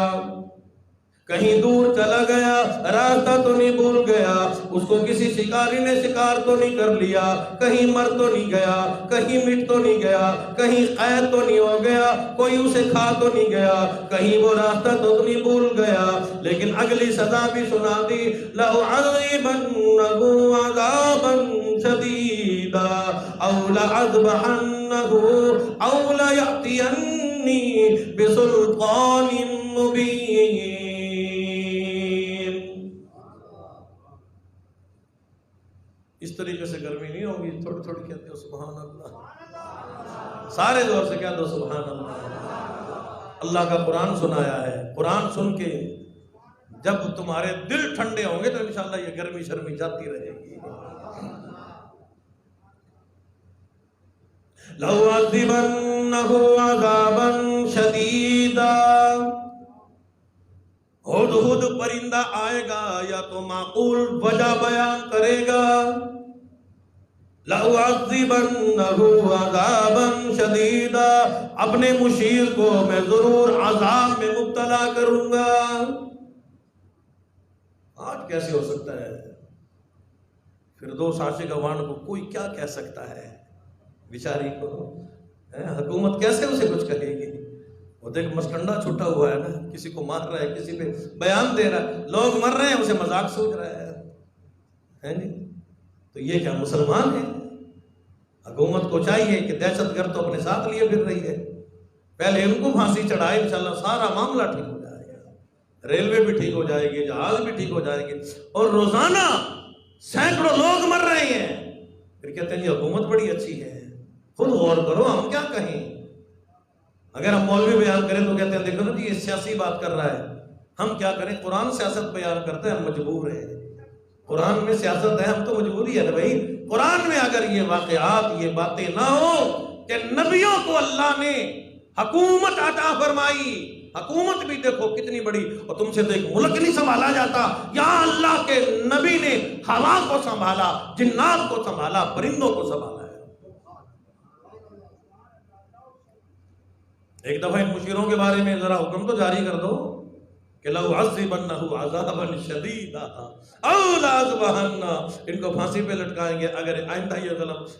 کہیں دور چلا گیا، راستہ تو نہیں بھول گیا، اس کو کسی شکاری نے شکار تو نہیں کر لیا، کہیں مر تو نہیں گیا، کہیں مٹ تو نہیں گیا، کہیں قید تو نہیں ہو گیا، کوئی اسے کھا تو نہیں گیا، کہیں وہ راستہ تو نہیں بھول گیا۔ لیکن اگلی سزا بھی سنا دی، لَأُعَذِّبَنَّهُ عَذَابًا شَدِيدًا أَوْ لَأَذْبَحَنَّهُ أَوْ لَيَأْتِيَنِّي بِسُلْطَانٍ مُبِينٍ۔ اس طریقے سے گرمی نہیں ہوگی، تھوڑی تھوڑی کہتے ہو سبحان اللہ، سارے زور سے کہہ دو سبحان اللہ۔ اللہ کا قرآن سنایا ہے، قرآن سن کے جب تمہارے دل ٹھنڈے ہوں گے تو انشاءاللہ یہ گرمی شرمی جاتی رہے گی۔ لَأُعَذِّبَنَّهُ عَذَابًا شَدِيدًا، ہدہد پرندہ آئے گا یا تو معقول وجہ بیان کرے گا۔ لَأُعَذِّبَنَّهُ عَذَابًا شَدِيدًا، اپنے مشیر کو میں ضرور عذاب میں مبتلا کروں گا۔ آج کیسے ہو سکتا ہے؟ فردوس عاشق اوان کو کوئی کیا کہہ سکتا ہے؟ بیچاری کو حکومت کیسے اسے کچھ کہے گی؟ وہ دیکھ مسکنڈا چھٹا ہوا ہے نا، کسی کو مار رہا ہے، کسی پہ بیان دے رہا ہے، لوگ مر رہے ہیں اسے مذاق سوچ رہا ہے جی۔ تو یہ کیا مسلمان ہے؟ حکومت کو چاہیے کہ دہشت گرد تو اپنے ساتھ لیے پھر رہی ہے، پہلے ان کو پھانسی چڑھائے، انشاءاللہ سارا معاملہ ٹھیک ہو جائے گا، ریلوے بھی ٹھیک ہو جائے گی، جہاز بھی ٹھیک ہو جائے گی، اور روزانہ سینکڑوں لوگ مر رہے ہیں۔ پھر کہتے ہیں جی حکومت بڑی اچھی ہے۔ خود غور کرو، ہم کیا کہیں؟ اگر ہم مولوی بیان کریں تو کہتے ہیں دیکھو نا جی یہ سیاسی بات کر رہا ہے، ہم کیا کریں؟ قرآن سیاست بیان کرتے ہیں، ہم مجبور ہیں، قرآن میں سیاست ہے، ہم تو مجبوری ہے نا بھائی۔ قرآن میں اگر یہ واقعات، یہ باتیں نہ ہو کہ نبیوں کو اللہ نے حکومت عطا فرمائی، حکومت بھی دیکھو کتنی بڑی، اور تم سے تو ایک ملک نہیں سنبھالا جاتا، یہاں اللہ کے نبی نے ہوا کو سنبھالا، جنات کو سنبھالا، پرندوں کو سنبھالا ہے۔ ایک دفعہ ان مشیروں کے بارے میں ذرا حکم تو جاری کر دو کہ لَأُعَذِّبَنَّهُ عَذَابًا شَدِيدًا أَوْ لَأَذْبَحَنَّهُ، ان کو پھانسی پہ لٹکائیں گے اگر آئندہ یہ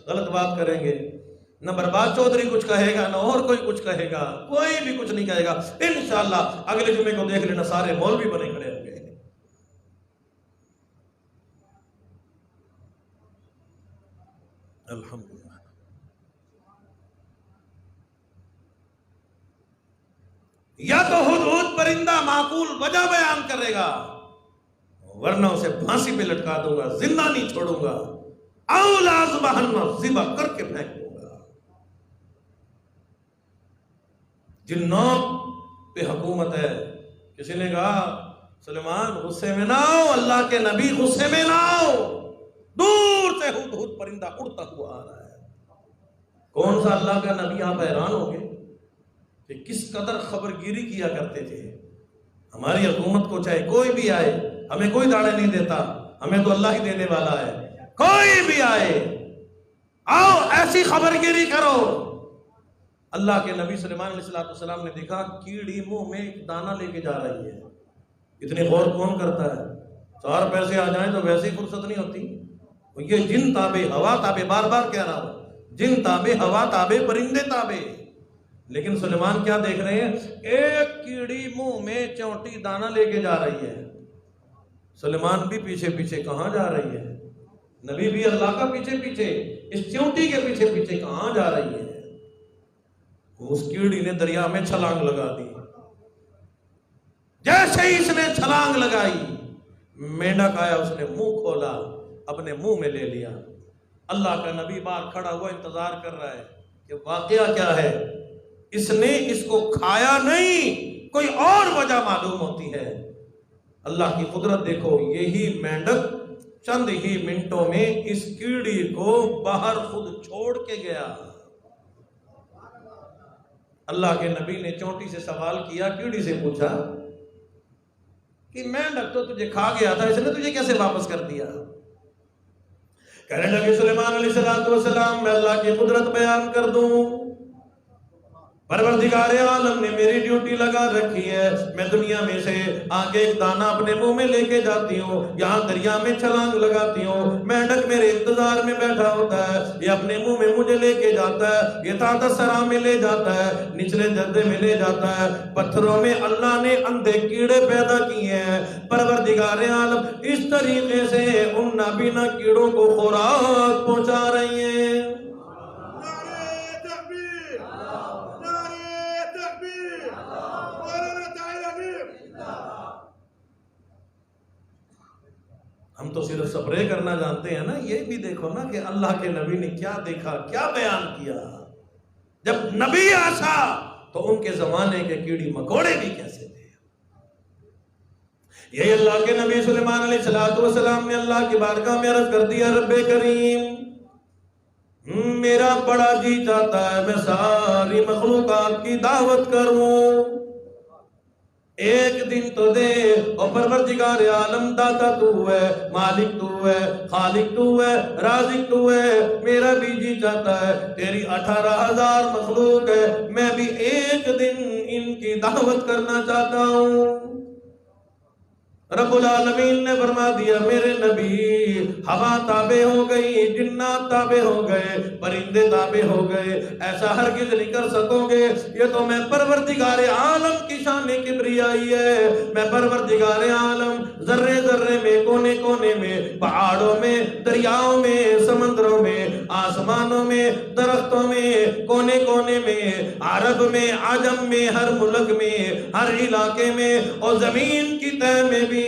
غلط بات کریں گے۔ نہ برباد چودھری کچھ کہے گا، نہ اور کوئی کچھ کہے گا، کوئی بھی کچھ نہیں کہے گا۔ انشاءاللہ اگلے جمعے کو دیکھ لینا سارے مولوی بنے کھڑے ہوں گے۔ الحمدللہ۔ یا تو ہدہد پرندہ معقول وجہ بیان کرے گا، ورنہ اسے پھانسی پہ لٹکا دوں گا، زندہ نہیں چھوڑوں گا، او لازبہنہ، ذبح کر کے پھینک دوں گا۔ جنات پہ حکومت ہے۔ کسی نے کہا سلیمان غصے میں نہ آؤ، اللہ کے نبی غصے میں نہ آؤ، دور سے ہدہد پرندہ اڑتا ہوا آ رہا ہے۔ کون سا اللہ کا نبی؟ آپ حیران ہو گے، کہ کس قدر خبرگیری کیا کرتے تھے. ہماری حکومت کو چاہے کوئی بھی آئے، ہمیں کوئی داڑے نہیں دیتا، ہمیں تو اللہ ہی دینے والا ہے. کوئی بھی آئے، آؤ ایسی خبرگیری کرو. اللہ کے نبی سلیمان علیہ السلام نے دیکھا کیڑی منہ میں ایک دانہ لے کے جا رہی ہے. اتنی غور کون کرتا ہے؟ 4 پیسے آ جائیں تو ویسے ہی فرصت نہیں ہوتی. یہ جن تابے ہوا تابے، بار بار کہہ رہا ہوں، جن تابے ہوا تابے پرندے تابے. لیکن سلیمان کیا دیکھ رہے ہیں؟ ایک کیڑی منہ میں چونٹی دانہ لے کے جا رہی ہے. سلیمان بھی پیچھے پیچھے کہاں جا رہی ہے؟ نبی بھی اللہ کا پیچھے پیچھے، اس چونٹی کے پیچھے پیچھے کہاں جا رہی ہے؟ اس کیڑی نے دریا میں چھلانگ لگا دی. جیسے ہی اس نے چھلانگ لگائی، مینڈک آیا، اس نے منہ کھولا، اپنے منہ میں لے لیا. اللہ کا نبی باہر کھڑا ہوا انتظار کر رہا ہے کہ واقعہ کیا ہے. اس نے اس کو کھایا نہیں، کوئی اور وجہ معلوم ہوتی ہے. اللہ کی قدرت دیکھو، یہی مینڈک چند ہی منٹوں میں اس کیڑی کو باہر خود چھوڑ کے گیا. اللہ کے نبی نے چونٹی سے سوال کیا، کیڑی سے پوچھا کہ مینڈک تو تجھے کھا گیا تھا، اس نے تجھے کیسے واپس کر دیا؟ کہنے لگے سلیمان علیہ السلام، میں اللہ کی قدرت بیان کر دوں. پروردگار عالم نے میری ڈیوٹی لگا رکھی ہے. میں دنیا میں سے آگے ایک دانہ اپنے منہ میں لے کے جاتی ہوں، یہاں دریا میں چھلانگ لگاتی ہوں. مینڈک میرے انتظار میں بیٹھا ہوتا ہے، یہ اپنے منہ میں مجھے لے کے جاتا ہے، یہ تحت سرا میں لے جاتا ہے، نچلے جدے میں لے جاتا ہے. پتھروں میں اللہ نے اندھے کیڑے پیدا کیے ہیں. پروردگار عالم اس طریقے سے ان نابینا کیڑوں کو خوراک پہنچا رہی ہیں. ہم تو صرف سپرے کرنا جانتے ہیں نا. یہ بھی دیکھو نا کہ اللہ کے نبی نے کیا دیکھا، کیا بیان کیا. جب نبی آسا تو ان کے زمانے کے کیڑی مکوڑے بھی کیسے تھے. یہی اللہ کے نبی سلیمان علیہ السلام نے اللہ کی بارگاہ میں عرض کر دیا، رب کریم میرا بڑا جی چاہتا ہے میں ساری مخلوقات کی دعوت کروں. ایک دن تو دے، اور پروردگار عالم داتا تو ہے، مالک تو ہے، خالق تو ہے، رازق تو ہے. میرا بھی جی چاہتا ہے تیری 18,000 مخلوق ہے، میں بھی ایک دن ان کی دعوت کرنا چاہتا ہوں. رب العالمین نے فرما دیا میرے نبی، ہوا تابع ہو گئی، جنات تابع ہو گئے، پرندے تابع ہو گئے. ایسا ہرگز نہیں کر سکو گے، یہ تو میں پروردگار عالم کی شان کبریائی ہے. میں پروردگار عالم ذرے ذرے میں، کونے کونے میں، پہاڑوں میں، دریاؤں میں، سمندروں میں، آسمانوں میں، درختوں میں، کونے کونے میں، عرب میں، عجم میں، ہر ملک میں، ہر علاقے میں، اور زمین کی تہ میں بھی،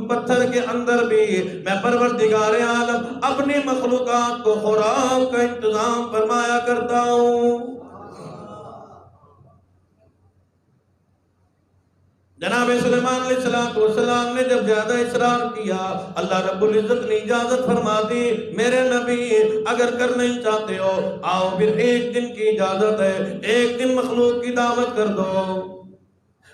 پتھر کے اندر بھی، میں پروردگار عالم اپنی مخلوقات کو خوراک کا انتظام فرمایا کرتا ہوں. جناب سلیمان علیہ السلام نے جب زیادہ اصرار کیا، اللہ رب العزت نے اجازت فرما دی، میرے نبی اگر کرنا ہی چاہتے ہو آؤ، پھر ایک دن کی اجازت ہے، ایک دن مخلوق کی دعوت کر دو.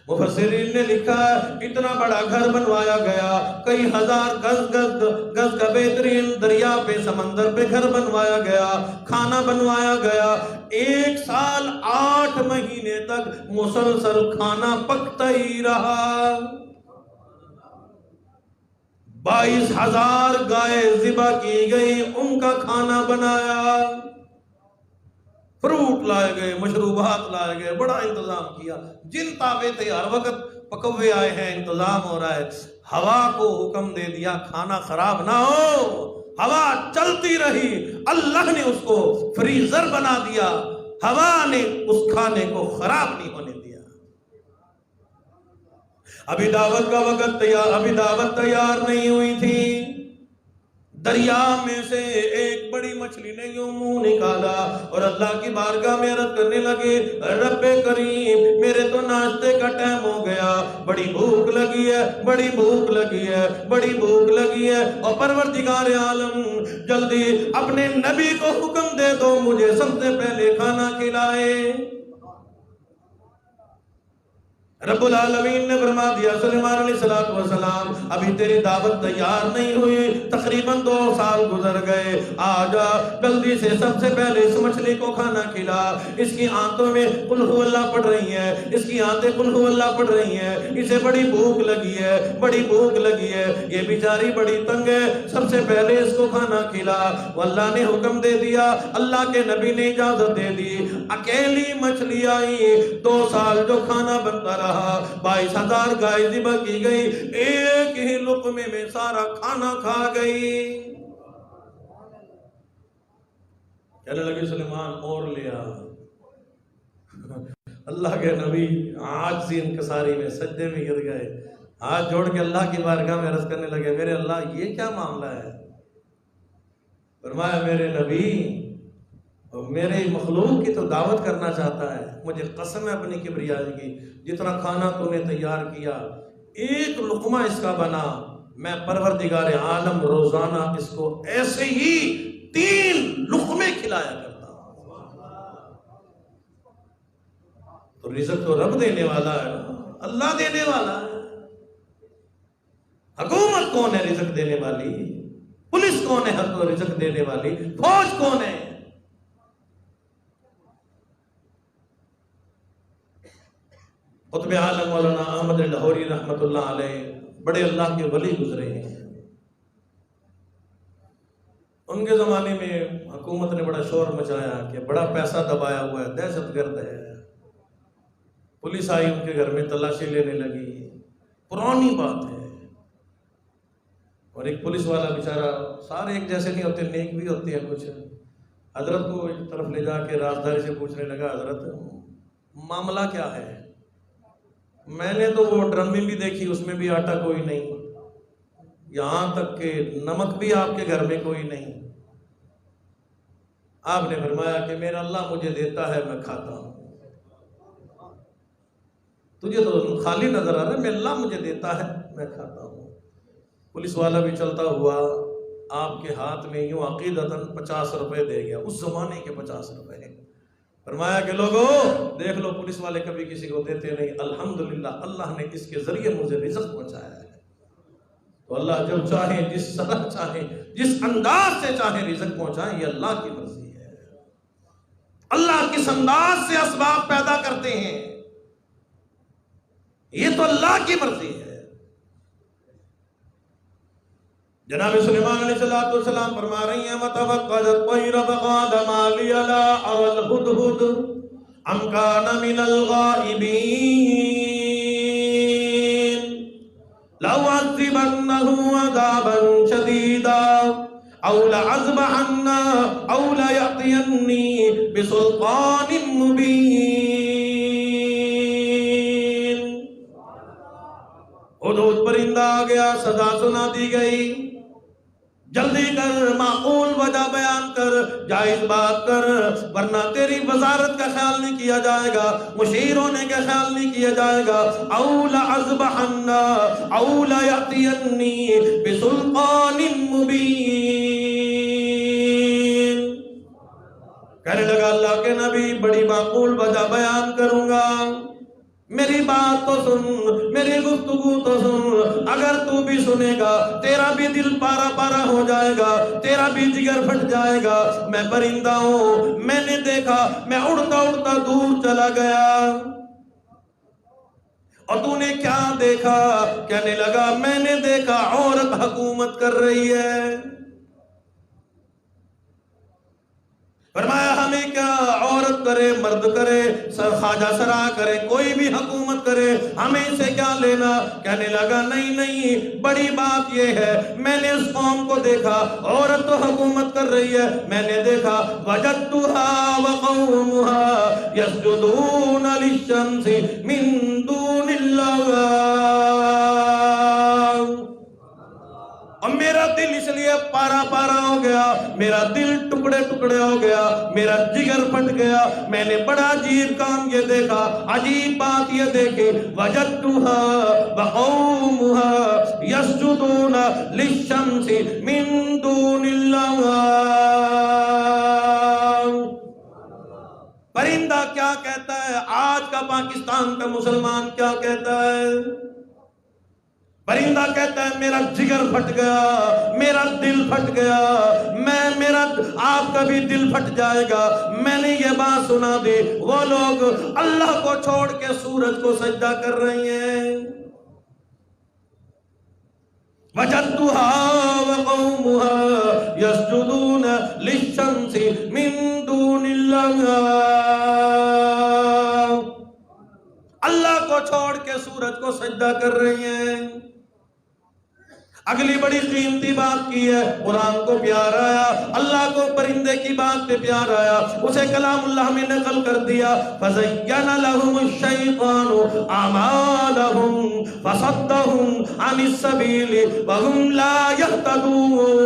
مفسرین نے لکھا اتنا بڑا گھر بنوایا گیا، کئی ہزار گز کا بہترین دریا پہ، سمندر پہ گھر بنوایا گیا، کھانا بنوایا گیا. 1 سال 8 مہینے تک مسلسل کھانا پکتا ہی رہا. 22,000 گائے ذبح کی گئی، ان کا کھانا بنایا، فروٹ لائے گئے، مشروبات لائے گئے، بڑا انتظام کیا. جن تابع تھے ہر وقت پکوے آئے ہیں، انتظام ہو رہا ہے. ہوا کو حکم دے دیا کھانا خراب نہ ہو، ہوا چلتی رہی، اللہ نے اس کو فریزر بنا دیا، ہوا نے اس کھانے کو خراب نہیں ہونے دیا. ابھی دعوت کا وقت تیار، ابھی دعوت تیار نہیں ہوئی تھی. دریا میں سے ایک بڑی مچھلی نے یوں منہ نکالا اور اللہ کی بارگاہ میں عرض کرنے لگے، رب کریم میرے تو ناشتے کا ٹائم ہو گیا، بڑی بھوک لگی ہے، بڑی بھوک لگی ہے، بڑی بھوک لگی ہے، اور پروردگار عالم جلدی اپنے نبی کو حکم دے دو مجھے سب سے پہلے کھانا کھلائے. رب العالمین نے فرما دیا سلیمان علیہ السلام ابھی تیری دعوت تیار نہیں ہوئی، تقریباً 2 سال گزر گئے، آجا جلدی سے سب سے پہلے اس مچھلی کو کھانا کھلا، اس کی آنتوں میں قل هو اللہ پڑھ رہی ہیں، اس کی آنتیں قل هو اللہ پڑھ رہی ہیں، اسے بڑی بھوک لگی ہے، بڑی بھوک لگی ہے، یہ بیچاری بڑی تنگ ہے، سب سے پہلے اس کو کھانا کھلا۔ اللہ نے حکم دے دیا، اللہ کے نبی نے اجازت دے دی، اکیلی مچھلی آئی، 2 سال جو کھانا بنتا رہا، 22,000 گائے ذبح کی گئی، ایک ہی لقمے میں سارا کھانا کھا گئی۔ کہنے لگے سلیمان اور لیا۔ اللہ کے نبی عاجزی انکساری میں سجدے میں گر گئے، ہاتھ جوڑ کے اللہ کی بارگاہ میں عرض کرنے لگے میرے اللہ یہ کیا معاملہ ہے؟ فرمایا میرے نبی میرے مخلوق کی تو دعوت کرنا چاہتا ہے، مجھے قسم ہے اپنی کبریائی کی، جتنا کھانا تو نے تیار کیا ایک لقمہ اس کا بنا، میں پروردگار عالم روزانہ اس کو ایسے ہی 3 لقمے کھلایا کرتا ہوں۔ تو رزق تو رب دینے والا ہے، اللہ دینے والا ہے۔ حکومت کون ہے رزق دینے والی؟ پولیس کون ہے ہر کو رزق دینے والی؟ فوج کون ہے؟ قطب عالم مولانا احمد لاہوری رحمت اللہ علیہ بڑے اللہ کے ولی گزرے ہیں۔ ان کے زمانے میں حکومت نے بڑا شور مچایا کہ بڑا پیسہ دبایا ہوا ہے، دہشت گرد ہے، پولیس آئی ان کے گھر میں تلاشی لینے لگی، پرانی بات ہے۔ اور ایک پولیس والا بیچارہ، سارے ایک جیسے نہیں ہوتے، نیک بھی ہوتے ہیں کچھ، حضرت کو ایک طرف لے جا کے رازداری سے پوچھنے لگا حضرت معاملہ کیا ہے؟ میں نے تو وہ ڈرمی بھی دیکھی، اس میں بھی آٹا کوئی نہیں، یہاں تک کہ نمک بھی آپ کے گھر میں کوئی نہیں۔ آپ نے فرمایا کہ میرا اللہ مجھے دیتا ہے میں کھاتا ہوں، تجھے تو خالی نظر آ رہا ہے، میں اللہ مجھے دیتا ہے میں کھاتا ہوں۔ پولیس والا بھی چلتا ہوا آپ کے ہاتھ میں یوں عقیدتاً 50 روپے دے گیا، اس زمانے کے 50 روپے۔ فرمایا کہ لوگو دیکھ لو پولیس والے کبھی کسی کو دیتے نہیں، الحمدللہ اللہ نے اس کے ذریعے مجھے رزق پہنچایا ہے۔ تو اللہ جب چاہے، جس طرح چاہے، جس انداز سے چاہے رزق پہنچائے، یہ اللہ کی مرضی ہے۔ اللہ کس انداز سے اسباب پیدا کرتے ہیں یہ تو اللہ کی مرضی ہے۔ جناب سلیمان علیہ السلام فرما رہی ہیں وَتَوَقَّدَ الطَّيْرَ فَقَالَ مَا لِيَ لَا أَرَى الْهُدْهُدَ أَمْ كَانَ مِنَ الْغَائِبِينَ لَأُعَذِّبَنَّهُ عَذَابًا شَدِيدًا أَوْ لَأَذْبَحَنَّهُ أَوْ لَيَأْتِيَنِّي بِسُلْطَانٍ مُبِينٍ۔ ہدہد پرندہ آ گیا، صدا سنا دی گئی، جلدی کر، معقول وجہ بیان کر، جائز بات کر، ورنہ تیری وزارت کا خیال نہیں کیا جائے گا، مشیر ہونے کا خیال نہیں کیا جائے گا۔ او لأذبحن او لیأتینی بسلطان مبین۔ کہنے لگا اللہ کے نبی بڑی معقول وجہ بیان کروں گا، میری بات تو سن، میری گفتگو تو سن، اگر تو بھی سنے گا تیرا بھی دل پارا پارا ہو جائے گا، تیرا بھی جگر پھٹ جائے گا۔ میں پرندہ ہوں، میں نے دیکھا، میں اڑتا اڑتا دور چلا گیا، اور تو نے کیا دیکھا؟ کہنے لگا میں نے دیکھا عورت حکومت کر رہی ہے۔ فرمایا ہمیں کیا، عورت کرے مرد کرے، خواجہ سرا کرے، کوئی بھی حکومت کرے، ہمیں اسے کیا لینا؟ کہنے لگا نہیں نہیں، بڑی بات یہ ہے میں نے اس قوم کو دیکھا، عورت تو حکومت کر رہی ہے، میں نے دیکھا وجدتها وقومها يسجدون للشمس من دون اللہ۔ اور میرا دل اس لیے پارا پارا ہو گیا، میرا دل ٹکڑے ٹکڑے ہو گیا، میرا جگر پھٹ گیا، میں نے بڑا عجیب کام یہ دیکھا، عجیب بات یہ دیکھی، وجدتها وقومها يسجدون للشمس من دون اللہ۔ پرندہ کیا کہتا ہے؟ آج کا کا پاکستان کا مسلمان کیا کہتا ہے؟ پرندہ کہتا ہے میرا جگر پھٹ گیا، میرا دل پھٹ گیا، میرا آپ کا بھی دل پھٹ جائے گا۔ میں نے یہ بات سنا دی، وہ لوگ اللہ کو چھوڑ کے سورج کو سجدہ کر رہے ہیں۔ وَجَدْتُهَا وَقَوْمُهَا يَسْجُدُونَ لِلشَّمْسِ مِن دُونِ اللَّهِ، اللہ کو چھوڑ کے سورج کو سجدہ کر رہے ہیں۔ اگلی بڑی قیمتی بات کی ہے، قرآن کو پیار آیا، اللہ کو پرندے کی بات پہ پیار آیا، اسے کلام اللہ میں نقل کر دیا۔ فَزَيَّنَ لَهُمُ الشَّيْطَانُ أَعْمَالَهُمْ فَصَدَّهُمْ عَنِ السَّبِيلِ وَهُمْ لَا يَهْتَدُونَ۔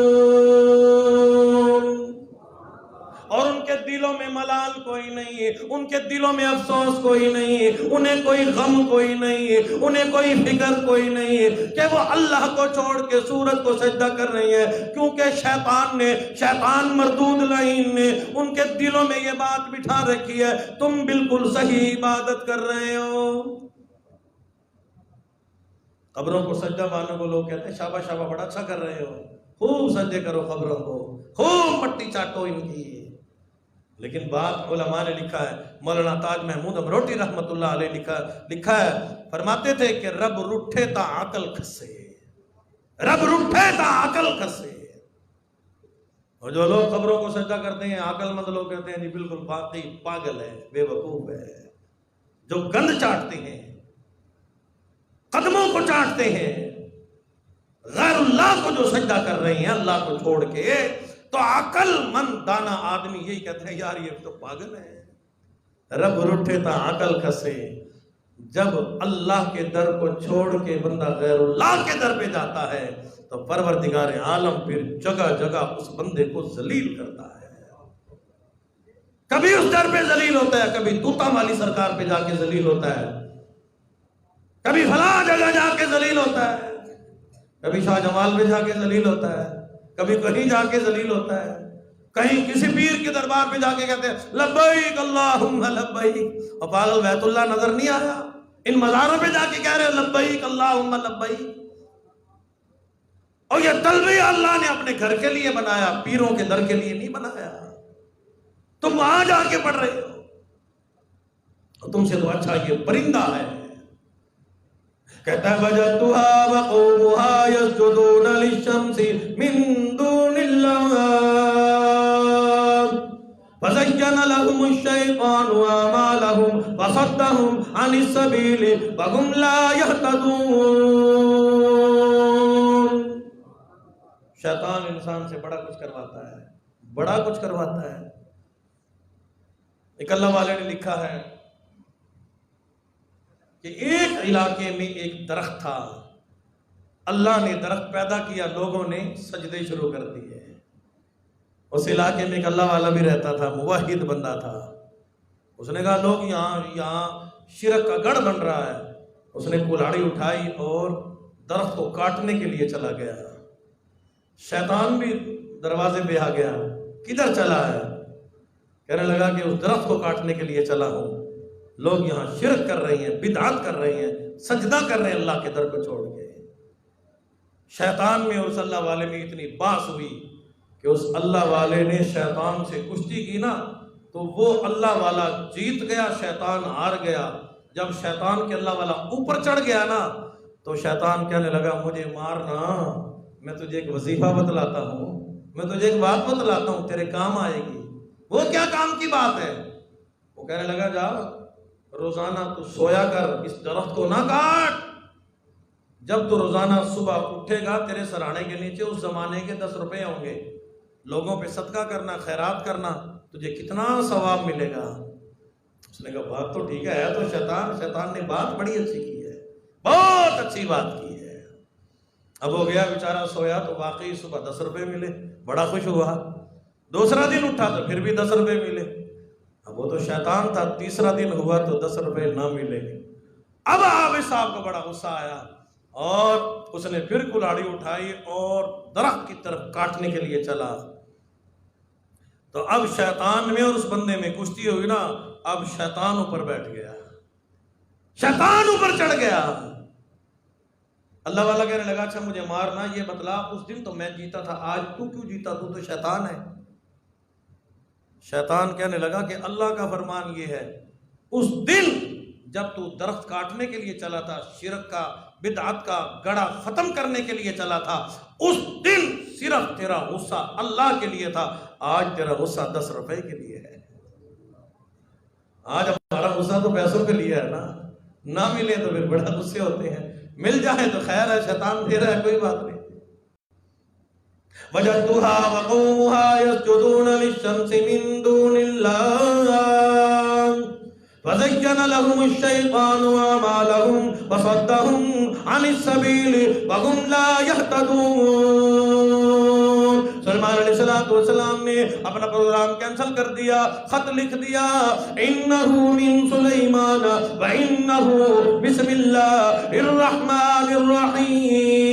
اور ان کے دلوں میں ملال کوئی نہیں، ان کے دلوں میں افسوس کوئی نہیں، انہیں کوئی غم کوئی نہیں، انہیں کوئی فکر کوئی نہیں کہ وہ اللہ کو چھوڑ کے سورج کو سجدہ کر رہی ہیں، کیونکہ شیطان مردود لعین نے ان کے دلوں میں یہ بات بٹھا رکھی ہے تم بالکل صحیح عبادت کر رہے ہو۔ قبروں کو سجدہ والوں کو لوگ کہتے ہیں شاباش شاباش بڑا اچھا کر رہے ہو، خوب سجدے کرو قبروں کو، خوب مٹی چاٹو ان کی۔ لیکن بات علماء نے لکھا ہے، مولانا تاج محمود امروٹی رحمت اللہ علیہ لکھا ہے، فرماتے تھے کہ رب روٹھے تا عقل کھسے، رب روٹھے تا عقل کھسے۔ اور جو لوگ قبروں کو سجدہ کرتے ہیں عقل مند لوگ کہتے ہیں جی بالکل باقی پاگل ہے، بے وقوف ہے، جو گند چاٹتے ہیں، قدموں کو چاٹتے ہیں، غیر اللہ کو جو سجدہ کر رہے ہیں اللہ کو چھوڑ کے، تو عقل مند دانا آدمی یہی کہتے ہیں یار یہ تو پاگل ہے۔ رب روٹھے تا عقل کھسے، جب اللہ کے در کو چھوڑ کے بندہ غیر اللہ کے در پہ جاتا ہے تو پروردگار عالم پھر جگہ جگہ اس بندے کو ذلیل کرتا ہے۔ کبھی اس در پہ ذلیل ہوتا ہے، کبھی طوطا والی سرکار پہ جا کے ذلیل ہوتا ہے، کبھی فلاں جگہ جا کے ذلیل ہوتا ہے، کبھی شاہ جمال پہ جا کے ذلیل ہوتا ہے، کبھی کہیں جا کے ذلیل ہوتا ہے، کہیں کسی پیر کے دربار پہ جا کے کہتے ہیں لبیک اللہم لبیک، اور پاگل بیت اللہ نظر نہیں آیا؟ ان مزاروں پہ جا کے کہہ رہے ہیں لبیک اللہم لبیک۔ اور یہ تلبیہ اللہ نے اپنے گھر کے لیے بنایا، پیروں کے در کے لیے نہیں بنایا۔ تم وہاں جا کے پڑھ رہے ہو، اور تم سے تو اچھا یہ پرندہ ہے۔ کہتا ہے وَجَدْتُهَا وَقَوْمُهَا يَسْجُدُونَ لِلشَّمْسِ مِن دُونِ اللَّهِ فَزَيَّنَ لَهُمُ الشَّيْطَانُ أَعْمَالَهُمْ فَصَدَّهُمْ عَنِ السَّبِيلِ وَهُمْ لَا يَهْتَدُونَ۔ شیطان انسان سے بڑا کچھ کرواتا ہے، بڑا کچھ کرواتا ہے۔ ایک اللہ والے نے لکھا ہے کہ ایک علاقے میں ایک درخت تھا، اللہ نے درخت پیدا کیا، لوگوں نے سجدے شروع کر دیے۔ اس علاقے میں ایک اللہ والا بھی رہتا تھا، موحد بندہ تھا۔ اس نے کہا لوگ یہاں شرک کا گڑھ بن رہا ہے۔ اس نے کلاڑی اٹھائی اور درخت کو کاٹنے کے لیے چلا گیا۔ شیطان بھی دروازے پہ آ گیا، کدھر چلا ہے؟ کہنے لگا کہ اس درخت کو کاٹنے کے لیے چلا ہوں، لوگ یہاں شرک کر رہے ہیں، بدعات کر رہے ہیں، سجدہ کر رہے ہیں اللہ کے در کو چھوڑ کے۔ شیطان میں اور اس اللہ والے میں اتنی باس ہوئی کہ اس اللہ والے نے شیطان سے کشتی کی نا، تو وہ اللہ والا جیت گیا، شیطان ہار گیا۔ جب شیطان کے اللہ والا اوپر چڑھ گیا نا تو شیطان کہنے لگا مجھے مارنا، میں تجھے ایک وظیفہ بتلاتا ہوں، میں تجھے ایک بات بتلاتا ہوں، تیرے کام آئے گی۔ وہ کیا کام کی بات ہے؟ وہ کہنے لگا جا روزانہ تو سویا کر، اس درخت کو نہ کاٹ۔ جب تو روزانہ صبح اٹھے گا تیرے سرانے کے نیچے اس زمانے کے 10 روپے ہوں گے، لوگوں پہ صدقہ کرنا، خیرات کرنا، تجھے کتنا ثواب ملے گا۔ اس نے کہا بات تو ٹھیک ہے، تو شیطان نے بات بڑی اچھی کی ہے، بہت اچھی بات کی ہے۔ اب ہو گیا بیچارہ سویا تو واقعی صبح 10 روپے ملے، بڑا خوش ہوا۔ دوسرا دن اٹھا تو پھر بھی 10 روپے ملے۔ اب وہ تو شیطان تھا، تیسرا دن ہوا تو 10 روپے نہ ملے۔ اب حافظ صاحب کو بڑا غصہ آیا اور اس نے پھر کلاڑی اٹھائی اور درخت کی طرف کاٹنے کے لیے چلا۔ تو اب شیطان میں اور اس بندے میں کشتی ہوئی نا، اب شیطان اوپر بیٹھ گیا، شیطان اوپر چڑھ گیا. اللہ والا کہنے لگا اچھا مجھے مارنا یہ بتلا، اس دن تو میں جیتا تھا، آج تو کیوں جیتا؟ تو شیطان ہے. شیطان کہنے لگا کہ اللہ کا فرمان یہ ہے، اس دن جب تو درخت کاٹنے کے لیے چلا تھا، شرک کا بدعت کا گڑھا ختم کرنے کے لیے چلا تھا، اس دن صرف تیرا غصہ اللہ کے لیے تھا، آج تیرا غصہ 10 روپے کے لیے ہے. آج ہمارا غصہ تو پیسوں کے لیے ہے نا، نہ ملے تو پھر بڑا غصے ہوتے ہیں، مل جائے تو خیر ہے، شیطان دے رہا ہے کوئی بات نہیں. وجدتها وقومها يسجدون للشمس من دون الله فزين لهم الشيطان أعمالهم وصدهم عن السبيل وهم لا يهتدون. سلیمان علیہ السلام نے اپنا پروگرام کینسل کر دیا، خط لکھ دیا، انہو من سلیمان وانہو بسم اللہ الرحمن الرحیم.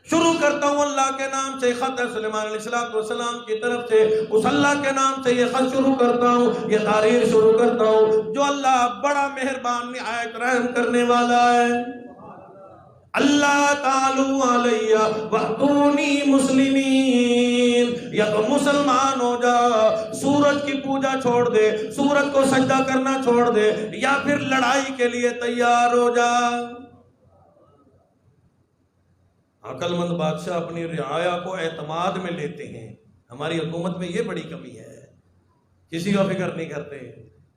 شروع کرتا ہوں اللہ کے نام سے. خط ہے سلیمان علیہ السلام کی طرف سے، اس اللہ کے نام سے یہ خط شروع کرتا ہوں، یہ تحریر شروع کرتا ہوں جو اللہ بڑا مہربان نہایت رحم کرنے والا ہے. اللہ تعالی علیہ وَأْتُونِي مسلمین، یا تو مسلمان ہو جا، سورج کی پوجا چھوڑ دے، سورج کو سجدہ کرنا چھوڑ دے، یا پھر لڑائی کے لیے تیار ہو جا. عقل مند بادشاہ اپنی رعایا کو اعتماد میں لیتے ہیں. ہماری حکومت میں یہ بڑی کمی ہے، کسی کا فکر نہیں کرتے.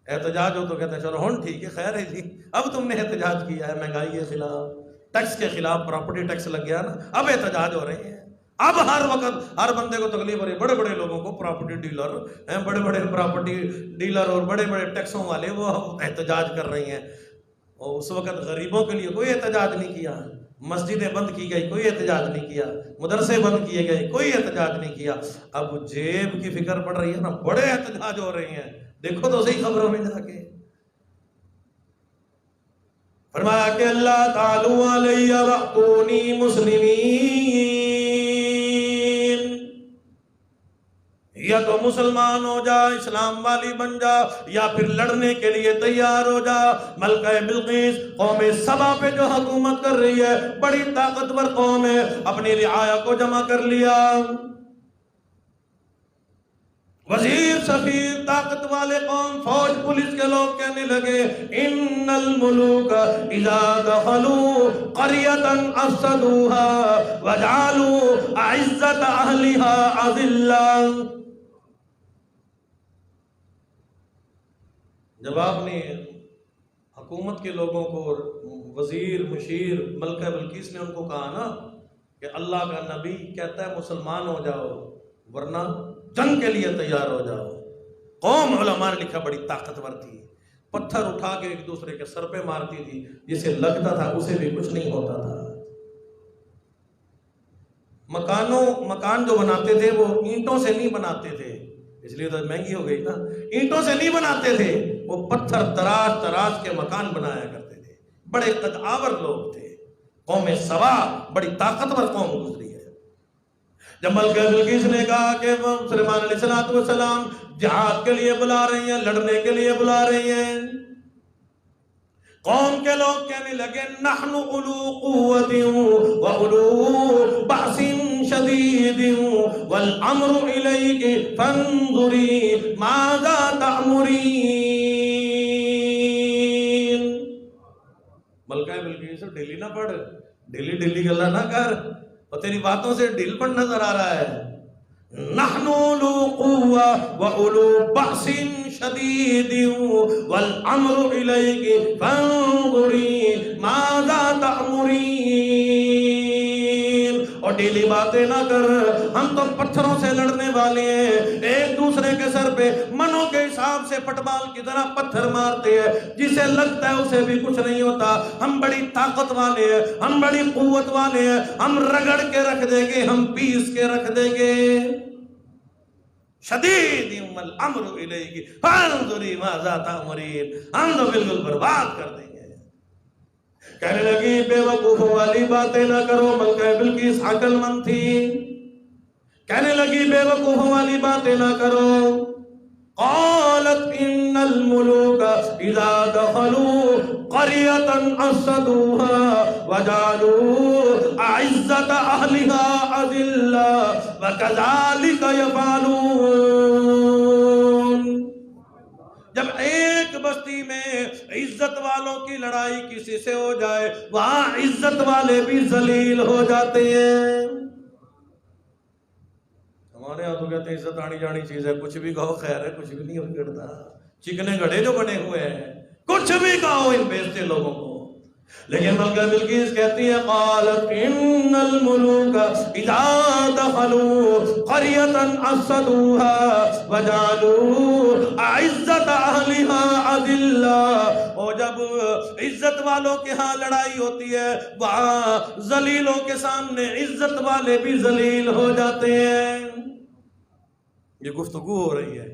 احتجاج ہو تو کہتے ہیں چلو ہن ٹھیک ہے، خیر ہے جی، اب تم نے احتجاج کیا ہے، مہنگائی کے خلاف، ٹیکس کے خلاف، پراپرٹی ٹیکس لگ گیا نا، اب احتجاج ہو رہے ہیں. اب ہر وقت ہر بندے کو تکلیف ہو رہی ہے. بڑے بڑے لوگوں کو، پراپرٹی ڈیلر ہیں، بڑے بڑے پراپرٹی ڈیلر اور بڑے بڑے ٹیکسوں والے وہ احتجاج کر رہے ہیں. اور اس وقت غریبوں کے لیے کوئی احتجاج نہیں کیا، مسجدیں بند کی گئی، کوئی احتجاج نہیں کیا، مدرسے بند کیے گئے، کوئی احتجاج نہیں کیا. اب جیب کی فکر پڑ رہی ہے نا، بڑے احتجاج ہو رہے ہیں. دیکھو تو صحیح خبروں میں جا کے. فرمایا کہ اللہ تعالی علیہ وَأْتُونِي مسلمین، یا تو مسلمان ہو جا، اسلام والی بن جا، یا پھر لڑنے کے لیے تیار ہو جا. ملکہ بلقیس قوم سبا پہ جو حکومت کر رہی ہے، بڑی طاقتور قوم ہے، اپنی رعایا کو جمع کر لیا. وزیر سفیر طاقت والے قوم، فوج پولیس کے لوگ کہنے لگے ان الملوک اذا دخلوا قریۃ افسدوها وجعلوا اعزۃ اہلها اذلہ. جب آپ نے حکومت کے لوگوں کو، وزیر مشیر ملکہ بلقیس نے ان کو کہا نا کہ اللہ کا نبی کہتا ہے مسلمان ہو جاؤ ورنہ جنگ کے لیے تیار ہو جاؤ. قوم، علماء نے لکھا، بڑی طاقتور تھی، پتھر اٹھا کے ایک دوسرے کے سر پہ مارتی تھی، جسے لگتا تھا اسے بھی کچھ نہیں ہوتا تھا. مکان جو بناتے تھے وہ اینٹوں سے نہیں بناتے تھے، اس لیے تو مہنگی ہو گئی نا. اینٹوں سے نہیں بناتے تھے، وہ پتھر تراش تراش کے مکان بنایا کرتے تھے. بڑے قدآور لوگ تھے. قوم سبا بڑی طاقتور قوم گزری ہے. جب ملکہ بلقیس نے کہا کہ سلیمان علیہ السلام جہاد کے لیے بلا رہی ہیں، لڑنے کے لیے بلا رہی ہیں، قوم کے لوگ کہنے لگے نحن اولو قوت و اولو بأس شدید والامر الیک فانظری ماذا تأمرین. ملکہ بلقیس ڈھیلی نہ پڑھ، ڈھیلی گلا نہ کر، اور تیری باتوں سے ڈھیل پڑ نظر آ رہا ہے. نحن اولو قوة و اولو بأس شدید والامر الیک فانظری ماذا تأمرین. اور ڈھیلی باتیں نہ کر، ہم تو پتھروں سے لڑنے والے ہیں، ایک دوسرے کے سر پہ منوں کے حساب سے فٹ بال کی طرح پتھر مارتے ہیں، جسے لگتا ہے اسے بھی کچھ نہیں ہوتا. ہم بڑی طاقت والے ہیں، ہم بڑی قوت والے ہیں، ہم رگڑ کے رکھ دیں گے، ہم پیس کے رکھ دیں گے. شدید الامر الیک فانظری ماذا تأمرین، ہم تو بالکل برباد کر دیں گے. کہنے لگی بے وقوفوں والی باتیں نہ کرو. ملکہ بلقیس عقل مند تھی، کہنے لگی بے وقوفوں والی باتیں نہ کرو. قالت ان الملوک اذا دخلوا قریۃ افسدوها وجعلوا اعزۃ اہلها اذلۃ وکذالک یفعلون. جب ایک بستی میں عزت والوں کی لڑائی کسی سے ہو جائے وہاں عزت والے بھی ذلیل ہو جاتے ہیں. ہمارے یہاں تو کہتے ہیں عزت آنی جانی چیز ہے، کچھ بھی کہو خیر ہے، کچھ بھی نہیں بگڑتا. چکنے گڑھے جو بنے ہوئے ہیں، کچھ بھی کہو ان بیچتے لوگوں کو. لیکن ملکہ بلقیس کہتی ہے قالت ان الملوک اذا دخلوا قریۃ افسدوها وجعلوا اعزۃ اہلها اذلۃ. اور جب عزت والوں کے ہاں لڑائی ہوتی ہے وہاں ذلیلوں کے سامنے عزت والے بھی ذلیل ہو جاتے ہیں. یہ گفتگو ہو رہی ہے،